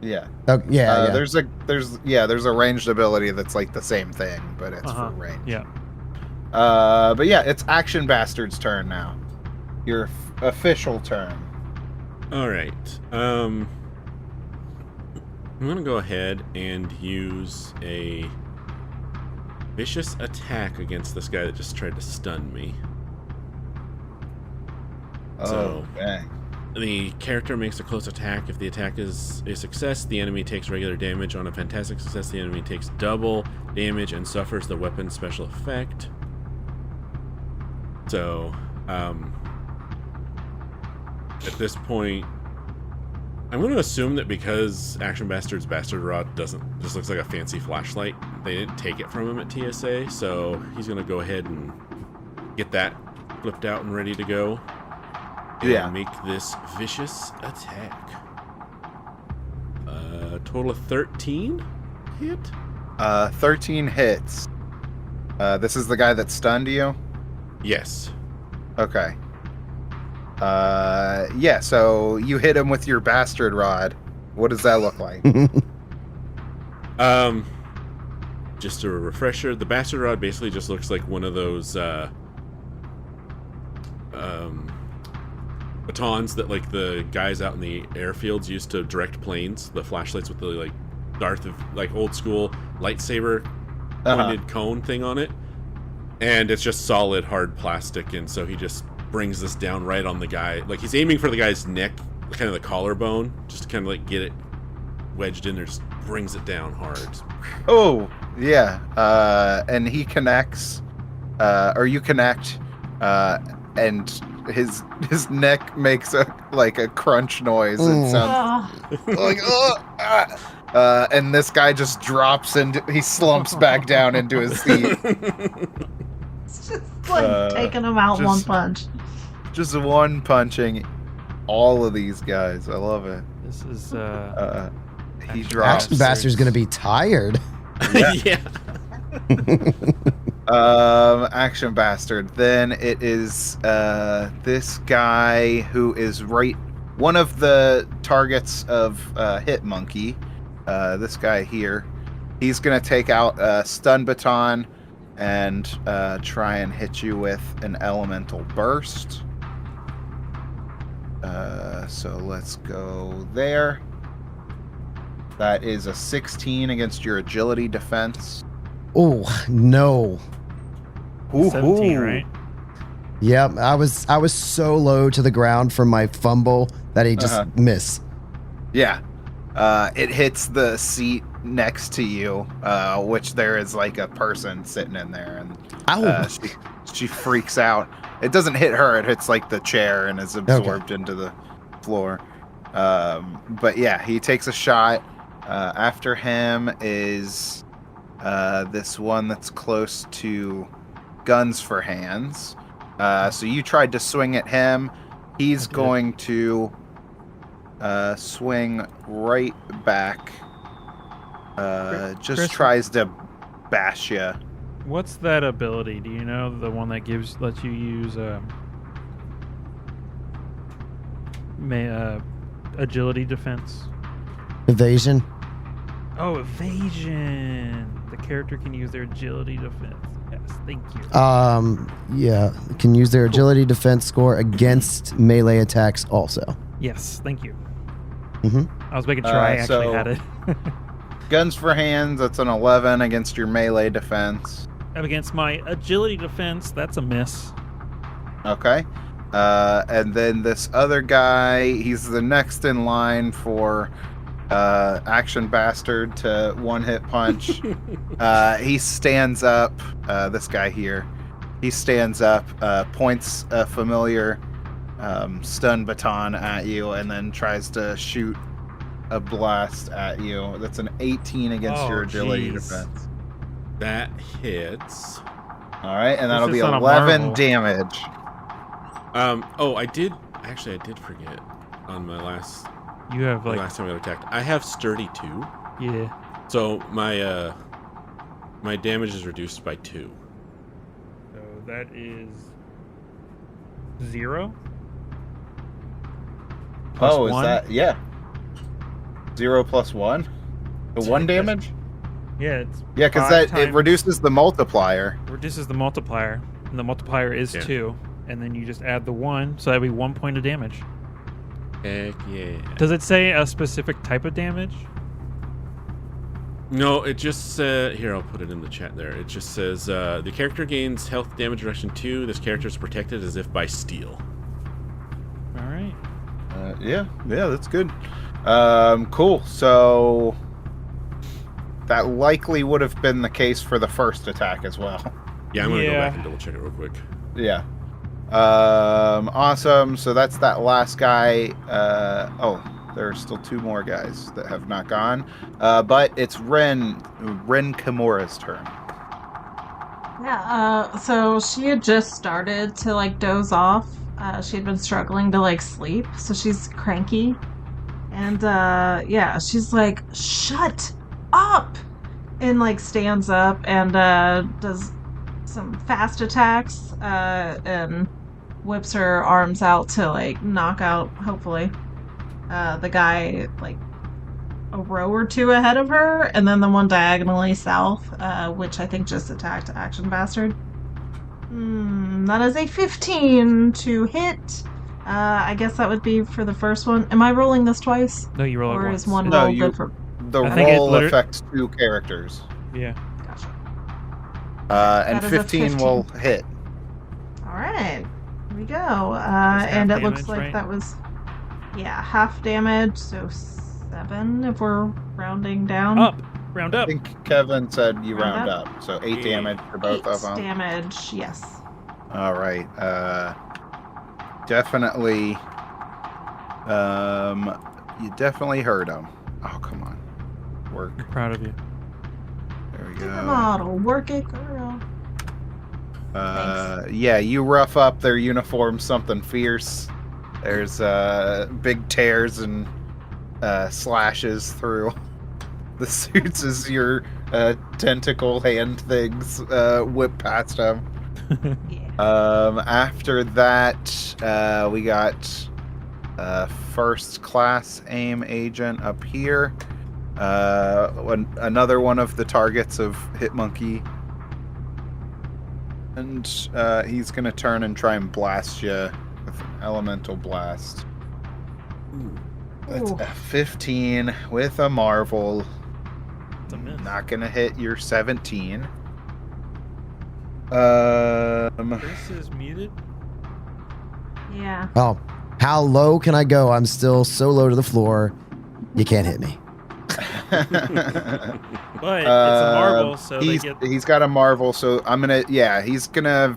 Yeah. Oh, yeah. There's a ranged ability that's like the same thing, but it's for range. Yeah. But yeah, it's Action Bastard's turn now. Your official turn. All right. I'm gonna go ahead and use a vicious attack against this guy that just tried to stun me. Oh, dang. The character makes a close attack. If the attack is a success, the enemy takes regular damage. On a fantastic success, the enemy takes double damage and suffers the weapon's special effect. So, at this point, I'm going to assume that because Action Bastard's Bastard Rod just looks like a fancy flashlight, they didn't take it from him at TSA, so he's going to go ahead and get that flipped out and ready to go. And make this vicious attack. Total of 13 hit? 13 hits. This is the guy that stunned you? Yes. Okay. So you hit him with your bastard rod. What does that look like? Just a refresher, the bastard rod basically just looks like one of those batons that like the guys out in the airfields used to direct planes, the flashlights with the like Darth of like old school lightsaber pointed cone thing on it, and it's just solid hard plastic, and so he just brings this down right on the guy. Like, he's aiming for the guy's neck, kind of the collarbone, just to kind of like get it wedged in there, just brings it down hard. Oh, yeah. And he connects, or you connect, and his neck makes a crunch noise. It sounds like, and this guy just drops and he slumps back down into his seat. It's just like taking him out one punch. Just one punching all of these guys. I love it. This is he drops. Action Bastard's gonna be tired. Yeah. Action Bastard. Then it is this guy who is one of the targets of Hit Monkey. This guy here. He's gonna take out a stun baton and try and hit you with an elemental burst. So let's go there. That is a 16 against your agility defense. Oh no. 17, right? Yep, I was so low to the ground from my fumble that he just missed. Yeah. It hits the seat next to you, which there is like a person sitting in there, and she freaks out. It doesn't hit her, it hits like the chair and is absorbed into the floor. But yeah, he takes a shot. After him is this one that's close to Guns for Hands. So you tried to swing at him. He's going to swing right back. Just tries to bash you. What's that ability? Do you know the one that lets you use agility defense? Evasion. Oh, evasion. The character can use their agility defense. Yes, thank you. Yeah, can use their agility defense score against melee attacks also. Yes, thank you. Mm-hmm. I was making sure I actually had it. Guns for Hands, that's an 11 against your melee defense. Against my agility defense, that's a miss. Okay. And then this other guy, he's the next in line for Action Bastard to one-hit punch. He stands up, this guy here. He stands up, points a familiar stun baton at you, and then tries to shoot a blast at you. That's an 18 against your agility defense. That hits. All right, and that'll be This is on a 11 Marvel. damage. I did forget on my last You have the last time I got attacked. I have sturdy 2. yeah. So my my damage is reduced by 2. So that is 0. Plus Oh, is 1? that 0 plus 1? The 1 damage? Yeah, it's Yeah, because 5 it times- reduces the multiplier. reduces the multiplier, and the multiplier is 2, and then you just add the 1, so that'd be 1 point of damage. Heck yeah. Does it say a specific type of damage? No, it just here, I'll put it in the chat there. It just says the character gains health damage reduction 2. This character is protected as if by steel. All right. Yeah, that's good. Cool. So that likely would have been the case for the first attack as well. Yeah, I'm gonna go back and double check it real quick. Yeah. Awesome. So that's that last guy. There are still 2 more guys that have not gone. But it's Ren Kimura's turn. Yeah, so she had just started to doze off. She had been struggling to sleep, so she's cranky. And she's like, "Shut up!" And stands up and does some fast attacks and whips her arms out to knock out, hopefully, the guy a row or 2 ahead of her, and then the one diagonally south, which I think just attacked Action Bastard. That is a 15 to hit. I guess that would be for the first one. Am I rolling this twice? No, you roll it Or once. is one No, roll good for... The I think it roll liter- affects 2 characters. Yeah. Gotcha. And That is a 15 will hit. All right, here we go. And it looks damage, like right? that was, half damage, so 7 if we're rounding down. Round I up. think Kevin said you Round round up. So 8 Yeah. damage for both 8 of them. damage, yes. All right. Definitely. You definitely heard him. Oh, come on. Work. I'm proud of you. There we The go. model, work it, girl. Yeah, you rough up their uniform something fierce. There's big tears and slashes through the suits as your tentacle hand things whip past them. Yeah. After that, we got first class aim agent up here. Another one of the targets of Hitmonkey. And he's going to turn and try and blast you with an elemental blast. That's Ooh. a 15 with a marvel. It's a miss. Not going to hit your 17. This is muted. Yeah. Oh, how low can I go? I'm still so low to the floor. You can't hit me. But it's a marvel, so he's got a marvel, so I'm gonna he's gonna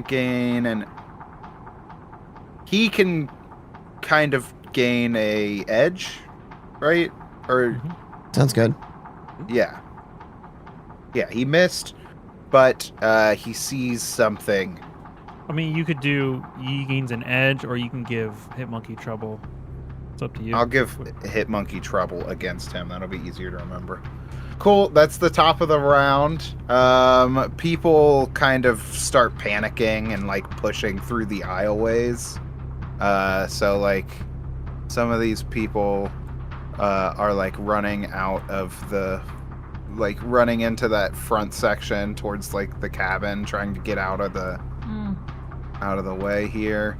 gain an he can kind of gain a edge, right? Or Sounds good. yeah, he missed, but he sees something. I mean, you could do he gains an edge, or you can give Hitmonkey trouble. It's up to you. I'll give Hitmonkey trouble against him. That'll be easier to remember. Cool. That's the top of the round. People kind of start panicking and like pushing through the aisleways. So like some of these people are like running out of the running into that front section towards like the cabin, trying to get out of the way here.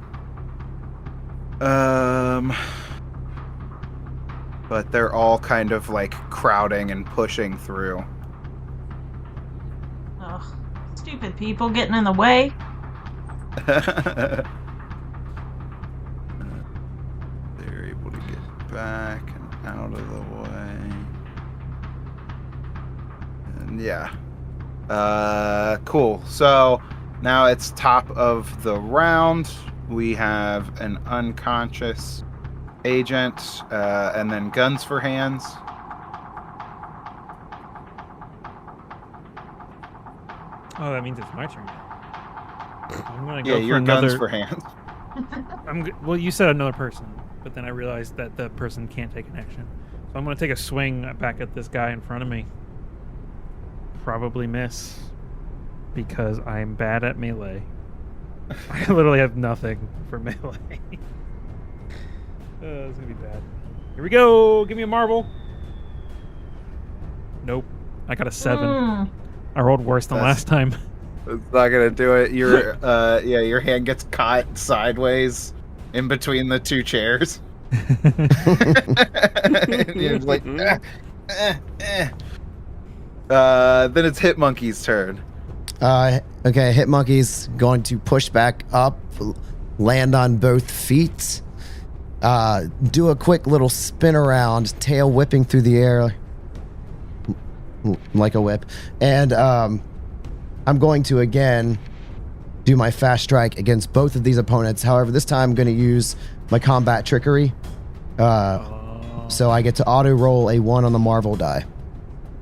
But they're all kind of like crowding and pushing through. Ugh. Stupid people getting in the way. They're able to get back and out of the way. And yeah. Cool. So now it's top of the round. We have an unconscious agent, and then guns for hands. Oh, that means it's my turn. I'm gonna Yeah, go your for guns another. for hands. Well, you said another person, but then I realized that the person can't take an action. So I'm gonna take a swing back at this guy in front of me. Probably miss, because I'm bad at melee. I literally have nothing for melee. It's gonna be bad. Here we go. Give me a marble. Nope. I got a 7. I rolled worse than last time. It's not gonna do it. Your your hand gets caught sideways in between the two chairs. You're like, then it's Hitmonkey's turn. Okay, Hitmonkey's going to push back up, land on both feet, do a quick little spin around, tail whipping through the air like a whip, and I'm going to again do my fast strike against both of these opponents. However, this time I'm going to use my combat trickery, so I get to auto roll a 1 on the Marvel die.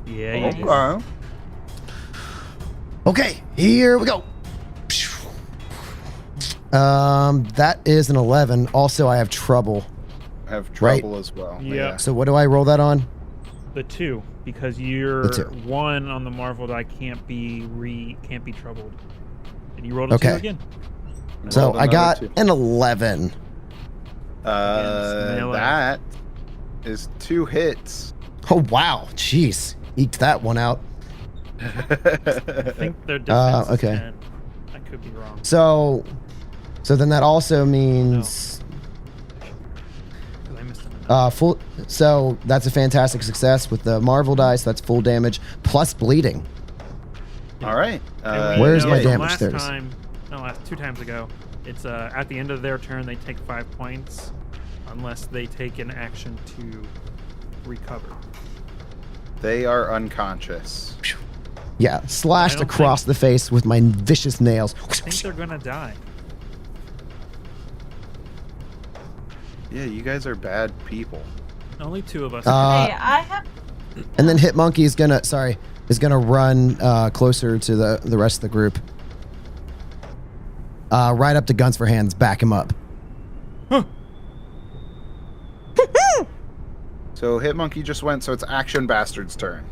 Yeah, you do. Okay. Okay, here we go. That is an 11. Also, I have trouble. I have trouble as well. Yeah. So what do I roll that on? The 2, because your The 2. 1 on the Marvel die can't be troubled, and you rolled a Okay. 2 again. So Rolled I got another 2. an 11. melee. That is 2 hits. Oh wow, jeez, eked that one out. I think their defense okay. is 10. I could be wrong. So then that also means 'Cause I missed another. full. So that's a fantastic success with the Marvel dice. That's full damage plus bleeding. All right. And Where's know my from damage? There it is. last 2 times ago, it's at the end of their turn they take 5 points, unless they take an action to recover. They are unconscious. Yeah, slashed I don't across the face with my vicious nails. I think they're gonna die. Yeah, you guys are bad people. Only 2 of us. Hey, I have. And then Hitmonkey is gonna run closer to the rest of the group. Right up to Guns for Hands, back him up. So Hitmonkey just went, so it's Action Bastard's turn.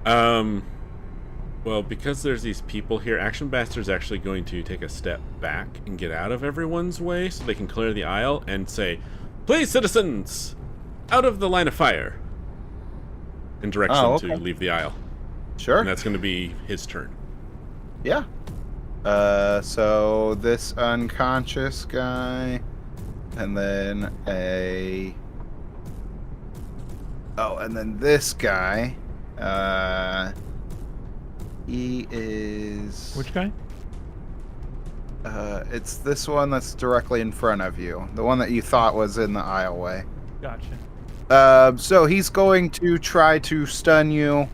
Well, because there's these people here, Action Bastard's actually going to take a step back and get out of everyone's way so they can clear the aisle and say, "Please, citizens, out of the line of fire," and directs them to leave the aisle. Sure. And that's going to be his turn. Yeah. So this unconscious guy, and then and then this guy, he is... Which guy? It's this one that's directly in front of you. The one that you thought was in the aisleway. Gotcha. So he's going to try to stun you.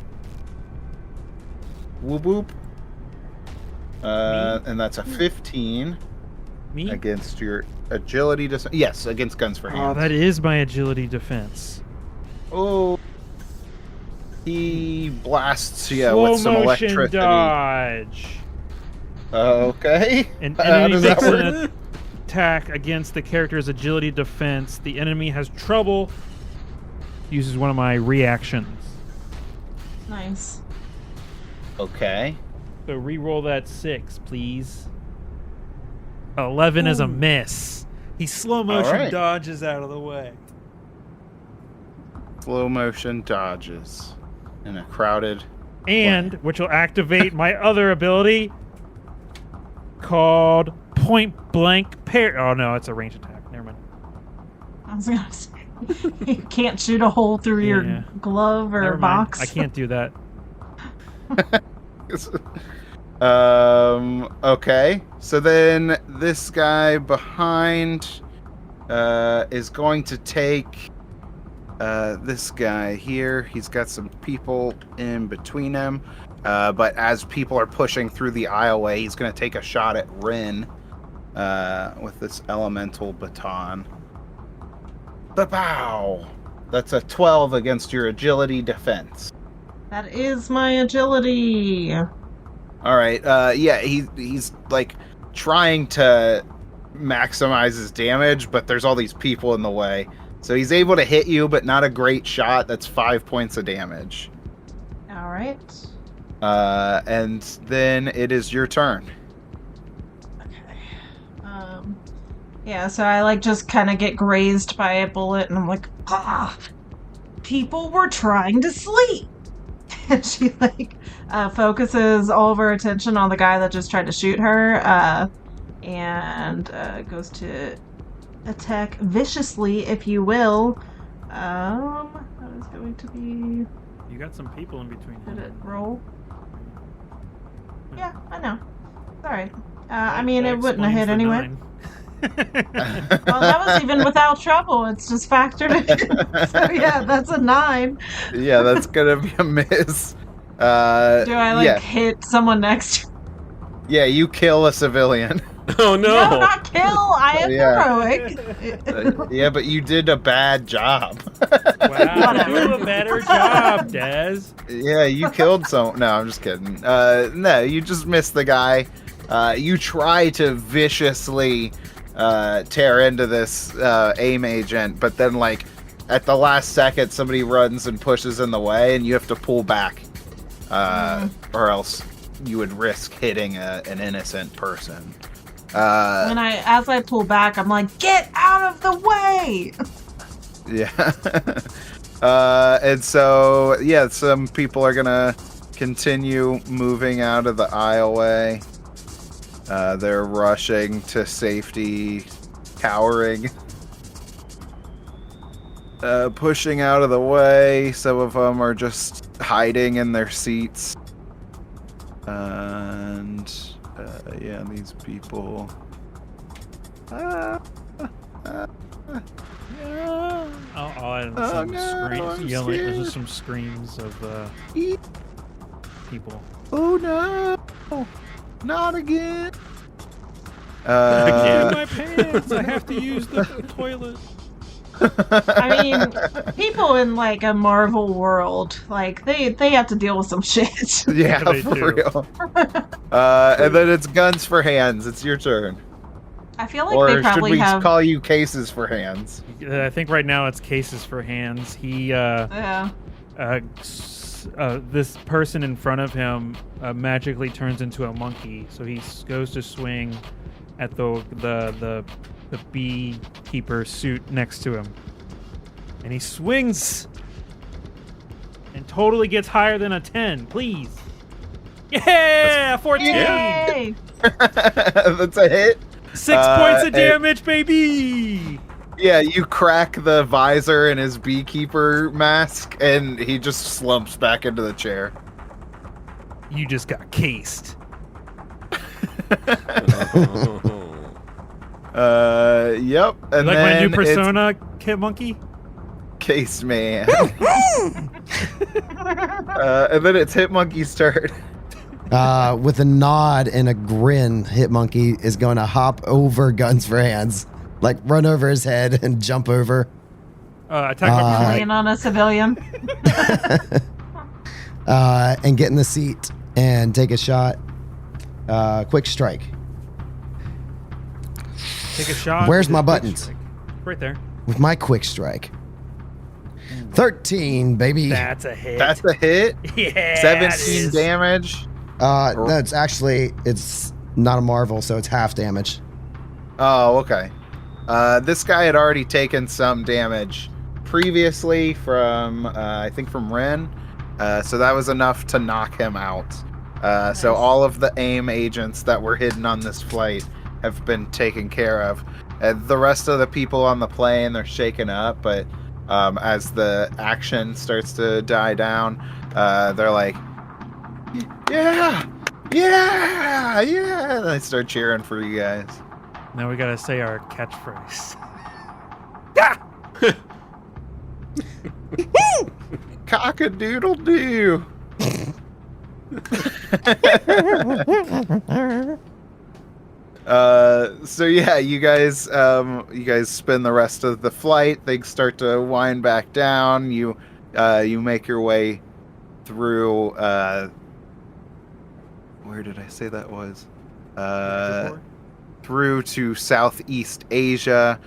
Whoop whoop. And that's a 15 Me? against your agility. Yes, against Guns for Hands. Oh, that is my agility defense. Oh. He blasts you Slow with some motion electricity. dodge. Okay. An How enemy does that makes work? an attack against the character's agility defense. The enemy has trouble. Uses one of my reactions. Nice. Okay. So re-roll that 6, please. 11 is a miss. He slow motion right. dodges out of the way. Slow motion dodges in a crowded. And, which will activate my other ability called Point Blank Parry. Oh no, it's a range attack. Never mind. I was gonna say you can't shoot a hole through your Yeah. glove or Never mind. box. I can't do that. Okay. So then this guy behind is going to take this guy here. He's got some people in between him. But as people are pushing through the aisleway, he's going to take a shot at Rin with this elemental baton. Ba-pow! That's a 12 against your agility defense. That is my agility. All right. Yeah, he's like trying to maximize his damage, but there's all these people in the way. So he's able to hit you, but not a great shot. That's 5 points of damage. All right. And then it is your turn. Okay. Yeah, so I just kind of get grazed by a bullet, and I'm like, people were trying to sleep. And she focuses all of her attention on the guy that just tried to shoot her, and goes to attack viciously, if you will. That is going to be... You got some people in between. Did it roll? Yeah, I know. Sorry. I mean, it wouldn't have hit anyway. Well, that was even without trouble. It's just factored in. So yeah, that's a 9. Yeah, that's gonna be a miss. Do I hit someone next? Yeah, you kill a civilian. Oh no! No, not kill. I am heroic. Yeah, but you did a bad job. Wow, do a better job, Des. Yeah, you killed some. No, I'm just kidding. No, you just missed the guy. You try to viciously tear into this AIM agent, but then at the last second, somebody runs and pushes in the way, and you have to pull back, or else you would risk hitting an innocent person. As I pull back, I'm like, get out of the way! Yeah. And so, yeah, some people are gonna continue moving out of the aisleway. They're rushing to safety, cowering, pushing out of the way. Some of them are just hiding in their seats. And yeah, these people. I'll add some screams. I'm Yelling. scared. There's some screams of people. Oh no! Not again! In my pants. I have to use the toilet. I mean, people in like a Marvel world, like they have to deal with some shit. Yeah, They for do. real. And then it's guns for hands. It's your turn. I feel like Or they should probably we have. call you cases for hands? I think right now it's cases for hands. He Yeah. this person in front of him magically turns into a monkey, so he goes to swing at the beekeeper suit next to him, and he swings and totally gets higher than a 10. Please, yeah, 14, Yay! That's a hit. 6 points of damage, baby. Yeah, you crack the visor in his beekeeper mask, and he just slumps back into the chair. You just got cased. Yep. And Like then my new it's persona, Kid Monkey. Case Man. And then it's Hitmonkey's turn. With a nod and a grin, Hitmonkey is going to hop over Guns for Hands, like run over his head and jump over, Attack my Laying on a civilian. and get in the seat and take a shot. Quick strike. Take a shot. Where's with my his quick buttons? strike. Right there. With my quick strike. 13, baby. That's a hit. That's a hit. Yeah. 17 damage. That's actually, it's not a Marvel, so it's half damage. Oh, okay. This guy had already taken some damage previously from, I think from Ren. So that was enough to knock him out. So all of the AIM agents that were hidden on this flight have been taken care of. The rest of the people on the plane, they're shaken up, but as the action starts to die down, they're like, yeah, yeah, yeah. And they start cheering for you guys. Now we gotta say our catchphrase. Cock-a-doodle-doo. So yeah, you guys spend the rest of the flight. Things start to wind back down. You make your way through. Where did I say that was? Through to Southeast Asia.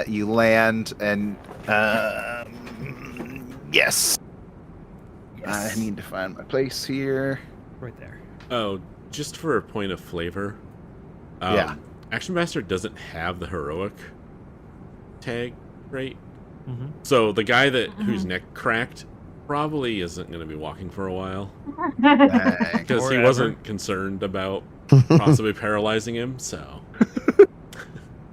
You land and yes. I need to find my place here. Right there. Oh, just for a point of flavor. Yeah. Action Master doesn't have the heroic tag, right? Mm-hmm. So the guy whose neck cracked probably isn't going to be walking for a while because he wasn't concerned about possibly paralyzing him. So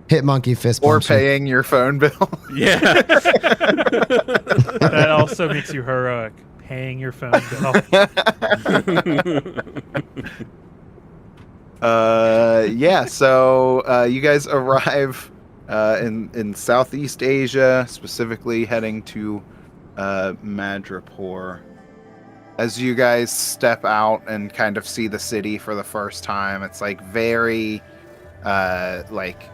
Hitmonkey fist Or bumps you. paying your phone bill. yeah, That also makes you heroic. Paying your phone bill. Yeah, so you guys arrive in Southeast Asia, specifically heading to Madripoor. As you guys step out and kind of see the city for the first time, it's like very like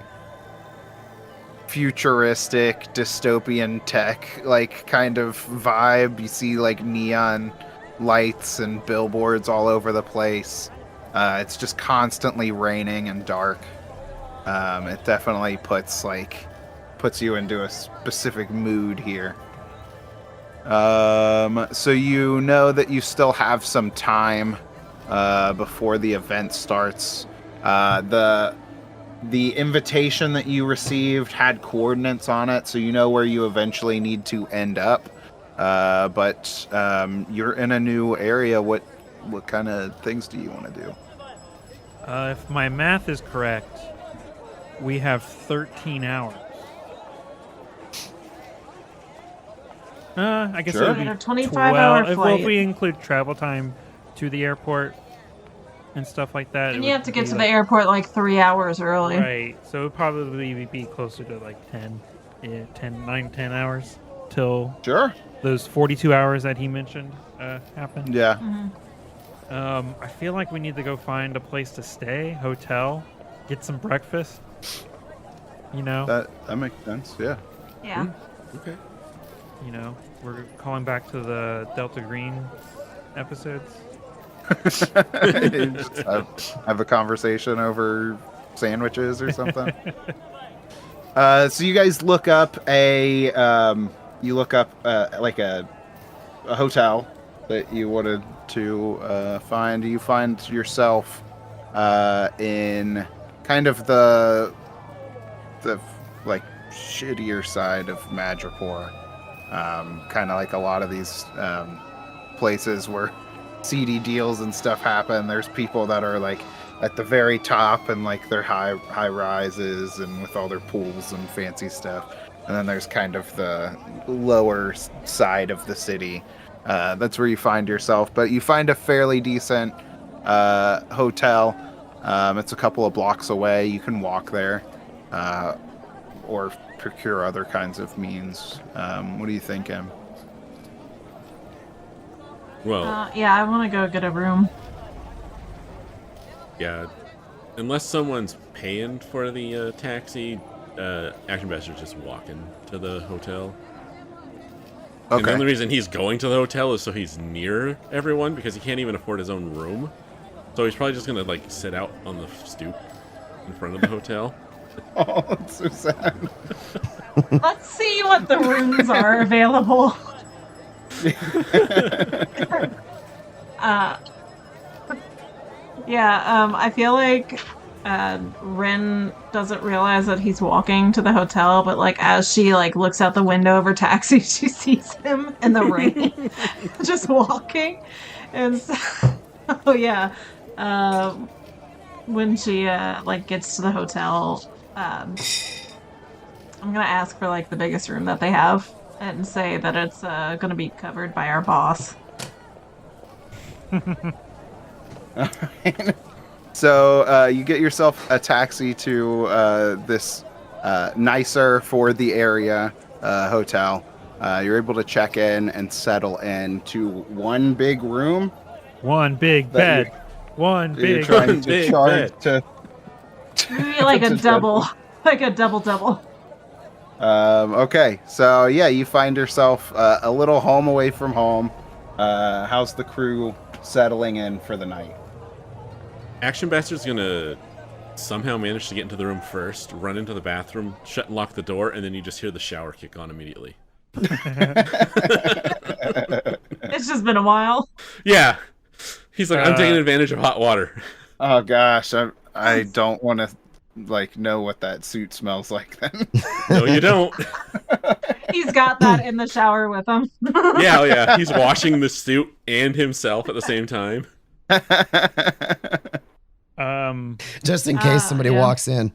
futuristic dystopian tech like kind of vibe. You see like neon lights and billboards all over the place. It's just constantly raining and dark. It definitely puts you into a specific mood here. So you know that you still have some time before the event starts. The invitation that you received had coordinates on it, so you know where you eventually need to end up. But you're in a new area. What kind of things do you want to do? If my math is correct, we have 13 hours. I guess Sure. it would be We had a 25-hour 12. flight. If we include travel time to the airport, and stuff like that. And it you would have to get be to the airport like 3 hours early. Right. So it would probably be closer to like 10 hours till Sure. those 42 hours that he mentioned happen. Yeah. Mm-hmm. I feel like we need to go find a place to stay, hotel, get some breakfast. You know, That makes sense. Yeah. Yeah. Okay. you know, we're calling back to the Delta Green episodes. Just have a conversation over sandwiches or something. So you guys look up like a hotel that you wanted to find. You find yourself in kind of the like shittier side of Madripoor. Kind of like a lot of these places where seedy deals and stuff happen. There's people that are like at the very top and like their high rises and with all their pools and fancy stuff. And then there's kind of the lower side of the city. That's where you find yourself. But you find a fairly decent hotel. It's a couple of blocks away. You can walk there or procure other kinds of means. What do you think, Em? Well, Yeah, I want to go get a room. yeah. Unless someone's paying for the taxi, Action Bastard's just walking to the hotel. And the only reason he's going to the hotel is so he's near everyone, because he can't even afford his own room. So he's probably just gonna like sit out on the stoop in front of the hotel. Oh, that's so sad. Let's see what the rooms are available. I feel like Ren doesn't realize that he's walking to the hotel, but like as she like looks out the window of her taxi, she sees him in the rain, just walking. And so, when she like gets to the hotel, I'm gonna ask for like the biggest room that they have and say that it's gonna be covered by our boss. So you get yourself a taxi to this nicer for the area hotel. You're able to check in and settle in to one big room. One big bed. One You're big trying to big charge bed. Maybe like a double, like a double. Okay, so yeah, you find yourself a little home away from home. How's the crew settling in for the night? Action Bastard's gonna somehow manage to get into the room first, run into the bathroom, shut and lock the door, and then you just hear the shower kick on immediately. It's just been a while. Yeah. He's like, I'm taking advantage of hot water. Oh gosh, I don't want to like know what that suit smells like then. No, you don't. He's got that in the shower with him. Yeah, oh yeah. He's washing the suit and himself at the same time. Just in case somebody yeah. walks in.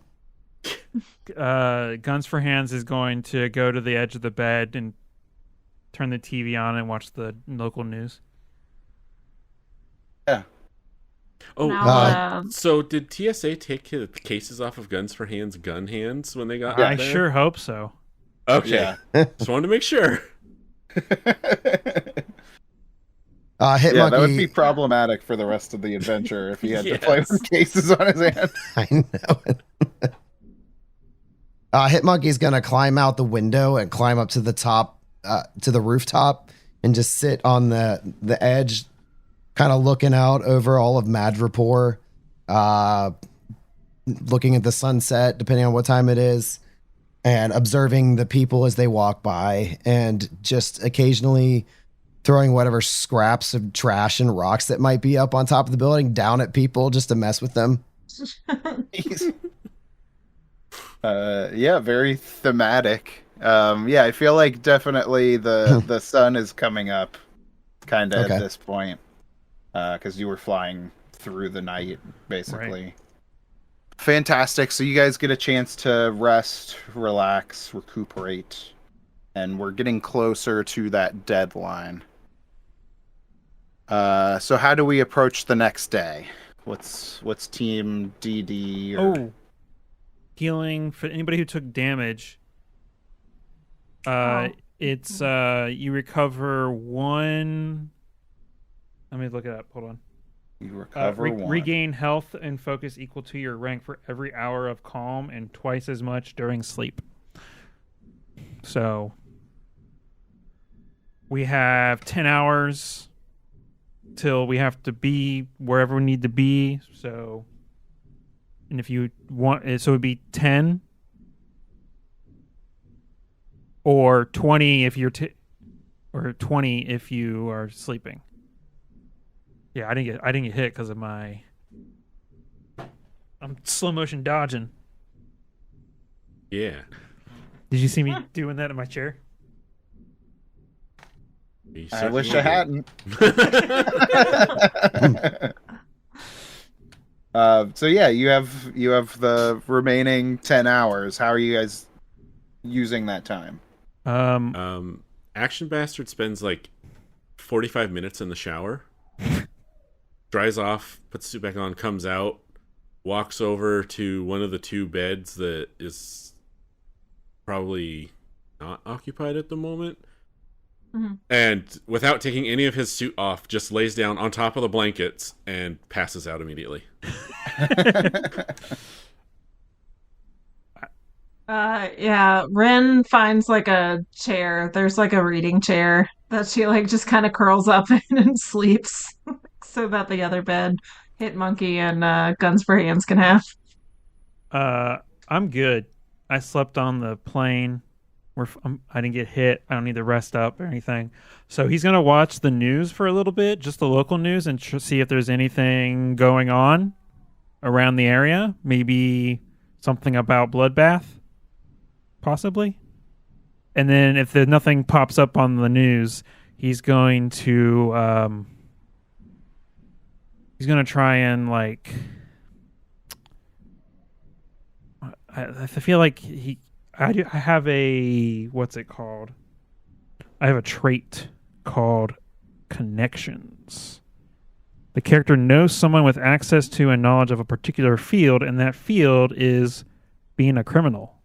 Guns for Hands is going to go to the edge of the bed and turn the TV on and watch the local news. Yeah. Oh, Now, so did TSA take the cases off of Guns for Hands gun hands when they got I there? sure hope so. Okay. Yeah. Just wanted to make sure. Hit Yeah, Monkey. that would be problematic for the rest of the adventure if he had to play Yes. with cases on his hand. I know it. Hit Monkey's gonna climb out the window and climb up to the top, to the rooftop, and just sit on the edge, kind of looking out over all of Madripoor, looking at the sunset, depending on what time it is, and observing the people as they walk by, and just occasionally throwing whatever scraps of trash and rocks that might be up on top of the building down at people just to mess with them. Yeah, very thematic. Yeah, I feel like definitely the sun is coming up kind of Okay. at this point because you were flying through the night, basically. Right. Fantastic. So you guys get a chance to rest, relax, recuperate, and we're getting closer to that deadline. So how do we approach the next day? What's Team DD? Healing for anybody who took damage. It's you recover 1. Let me look it up. Hold on. You recover 1. Regain health and focus equal to your rank for every hour of calm and twice as much during sleep. So we have 10 hours till we have to be wherever we need to be. So, and if you want, so it would be 10 or 20 if you're or 20 if you are sleeping. Yeah, I didn't get hit because of I'm slow motion dodging. Yeah. Did you see me doing that in my chair? I wish I hadn't. So yeah, you have the remaining 10 hours. How are you guys using that time? Action Bastard spends like 45 minutes in the shower. Dries off, puts the suit back on, comes out, walks over to one of the 2 beds that is probably not occupied at the moment. Mm-hmm. And without taking any of his suit off, just lays down on top of the blankets and passes out immediately. Yeah, Ren finds like a chair. There's like a reading chair that she like just kind of curls up in and sleeps so that the other bed Hit Monkey and Guns for Hands can have. I'm good. I slept on the plane. I didn't get hit. I don't need to rest up or anything. So he's going to watch the news for a little bit, just the local news, and see if there's anything going on around the area. Maybe something about Bloodbath, possibly. And then if there's nothing pops up on the news, he's going to try and like. I feel like I have a, what's it called? I have a trait called connections. The character knows someone with access to and knowledge of a particular field, and that field is being a criminal.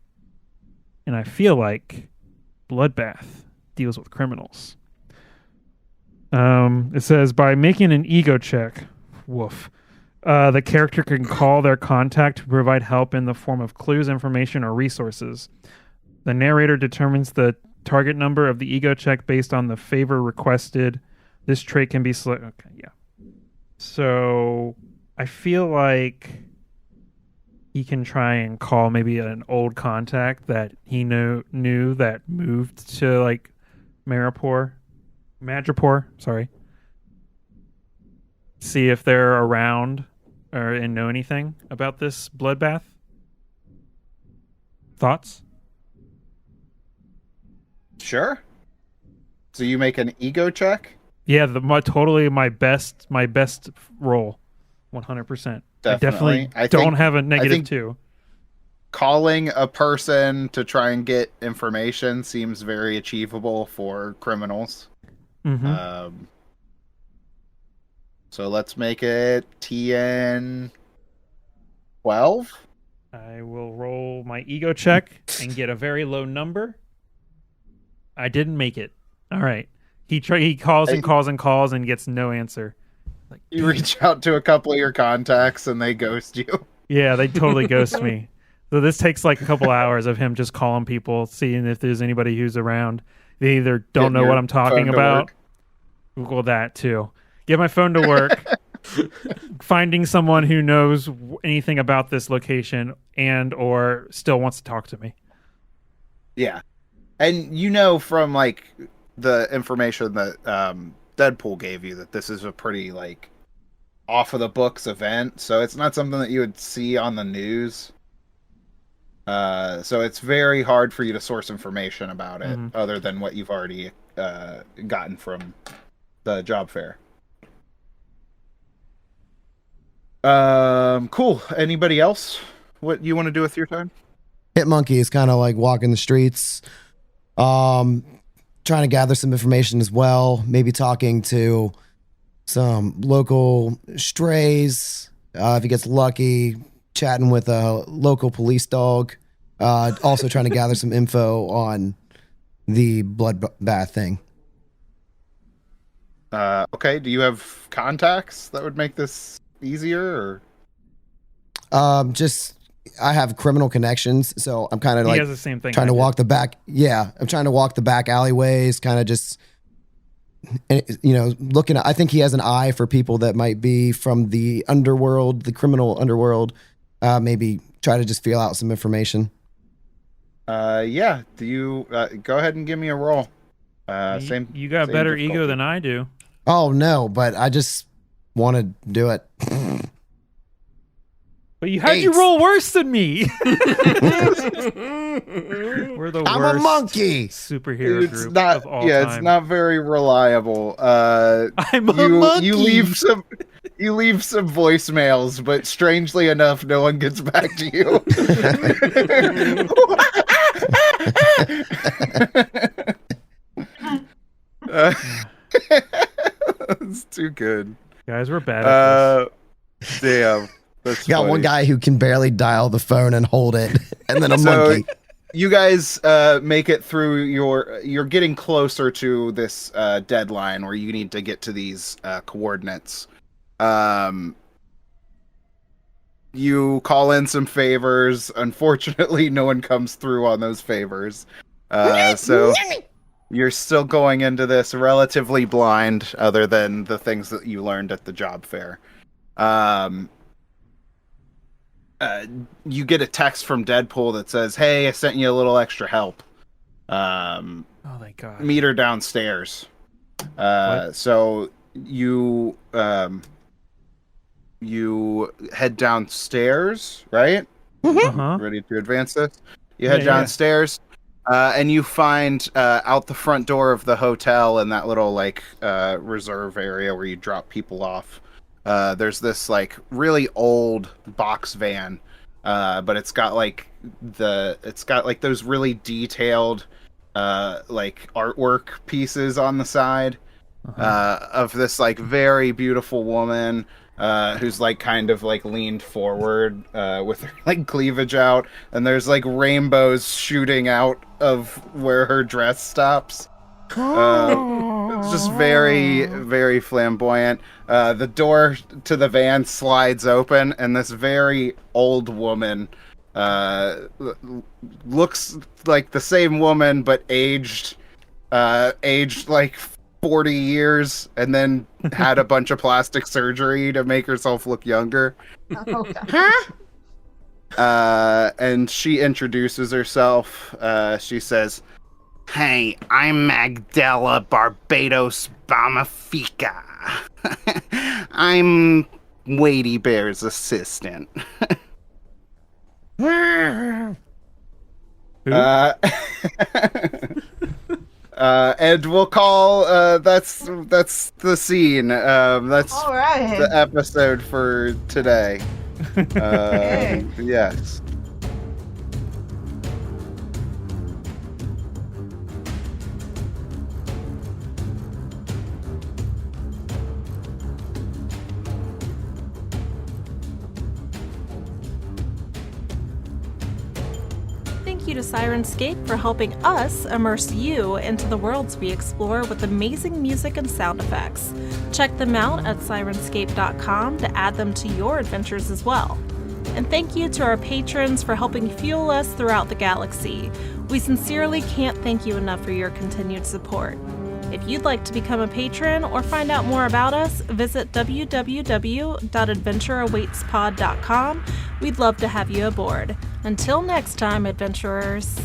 And I feel like Bloodbath deals with criminals. It says, by making an ego check, woof, the character can call their contact to provide help in the form of clues, information, or resources. The narrator determines the target number of the ego check based on the favor requested. This trait can be selected. Okay, yeah. So I feel like he can try and call maybe an old contact that he knew that moved to like Madripoor, sorry. See if they're around and know anything about this bloodbath. Thoughts? Sure. So you make an ego check? Yeah, totally my best roll. 100%. Definitely. I don't have a negative 2. Calling a person to try and get information seems very achievable for criminals. Mm-hmm. So let's make it TN 12. I will roll my ego check and get a very low number. I didn't make it. All right. He calls and calls and calls and gets no answer. Like, you reach out to a couple of your contacts and they ghost you. Yeah, they totally ghost me. So this takes like a couple hours of him just calling people, seeing if there's anybody who's around. They either don't know what I'm talking about. Google that too. Get my phone to work. Finding someone who knows anything about this location and or still wants to talk to me. Yeah. And you know from like the information that Deadpool gave you that this is a pretty like off of the books event, so it's not something that you would see on the news. So it's very hard for you to source information about it other than what you've already gotten from the job fair. Cool. Anybody else? What you want to do with your time? Hit Monkey is kind of like walking the streets, trying to gather some information as well. Maybe talking to some local strays, If he gets lucky, chatting with a local police dog. Also trying to gather some info on the bloodbath thing. Okay. Do you have contacts that would make this easier? Just I have criminal connections, so I'm kind of He like has the same thing. trying to walk the back. Yeah, I'm trying to walk the back alleyways, kind of just, looking. I think he has an eye for people that might be from the underworld, the criminal underworld. Maybe try to just feel out some information. Yeah. Do you go ahead and give me a roll? You got better ego than I do. Oh no, but I just want to do it. But you had you roll worse than me. We're the I'm worst a monkey. superhero group of all time. It's not very reliable. I'm a monkey. You leave some voicemails, but strangely enough, no one gets back to you. It's too good. Guys, we're bad at this. Damn. That's got funny. one guy who can barely dial the phone and hold it, and then a monkey. You guys make it through you're getting closer to this deadline where you need to get to these coordinates. You call in some favors. Unfortunately, no one comes through on those favors. So you're still going into this relatively blind, other than the things that you learned at the job fair. You get a text from Deadpool that says, "Hey, I sent you a little extra help. oh, thank God. Meet her downstairs." So you head downstairs, right? Uh-huh. Ready to advance this? You head downstairs, and you find out the front door of the hotel in that little reserve area where you drop people off. There's this really old box van, but it's got those really detailed artwork pieces on the side of this very beautiful woman who's kind of leaned forward with her cleavage out, and there's rainbows shooting out of where her dress stops. It's just very, very flamboyant. The door to the van slides open, and this very old woman looks like the same woman, but aged 40 years, and then had a bunch of plastic surgery to make herself look younger. And she introduces herself. She says, "Hey, I'm Magdala Barbados Bamafica. I'm Weighty Bear's assistant." And we'll call that's the scene. That's All right. the episode for today. Okay. Yes. Thank you to Sirenscape for helping us immerse you into the worlds we explore with amazing music and sound effects. Check them out at Sirenscape.com to add them to your adventures as well. And thank you to our patrons for helping fuel us throughout the galaxy. We sincerely can't thank you enough for your continued support. If you'd like to become a patron or find out more about us, visit www.adventureawaitspod.com. We'd love to have you aboard. Until next time, adventurers.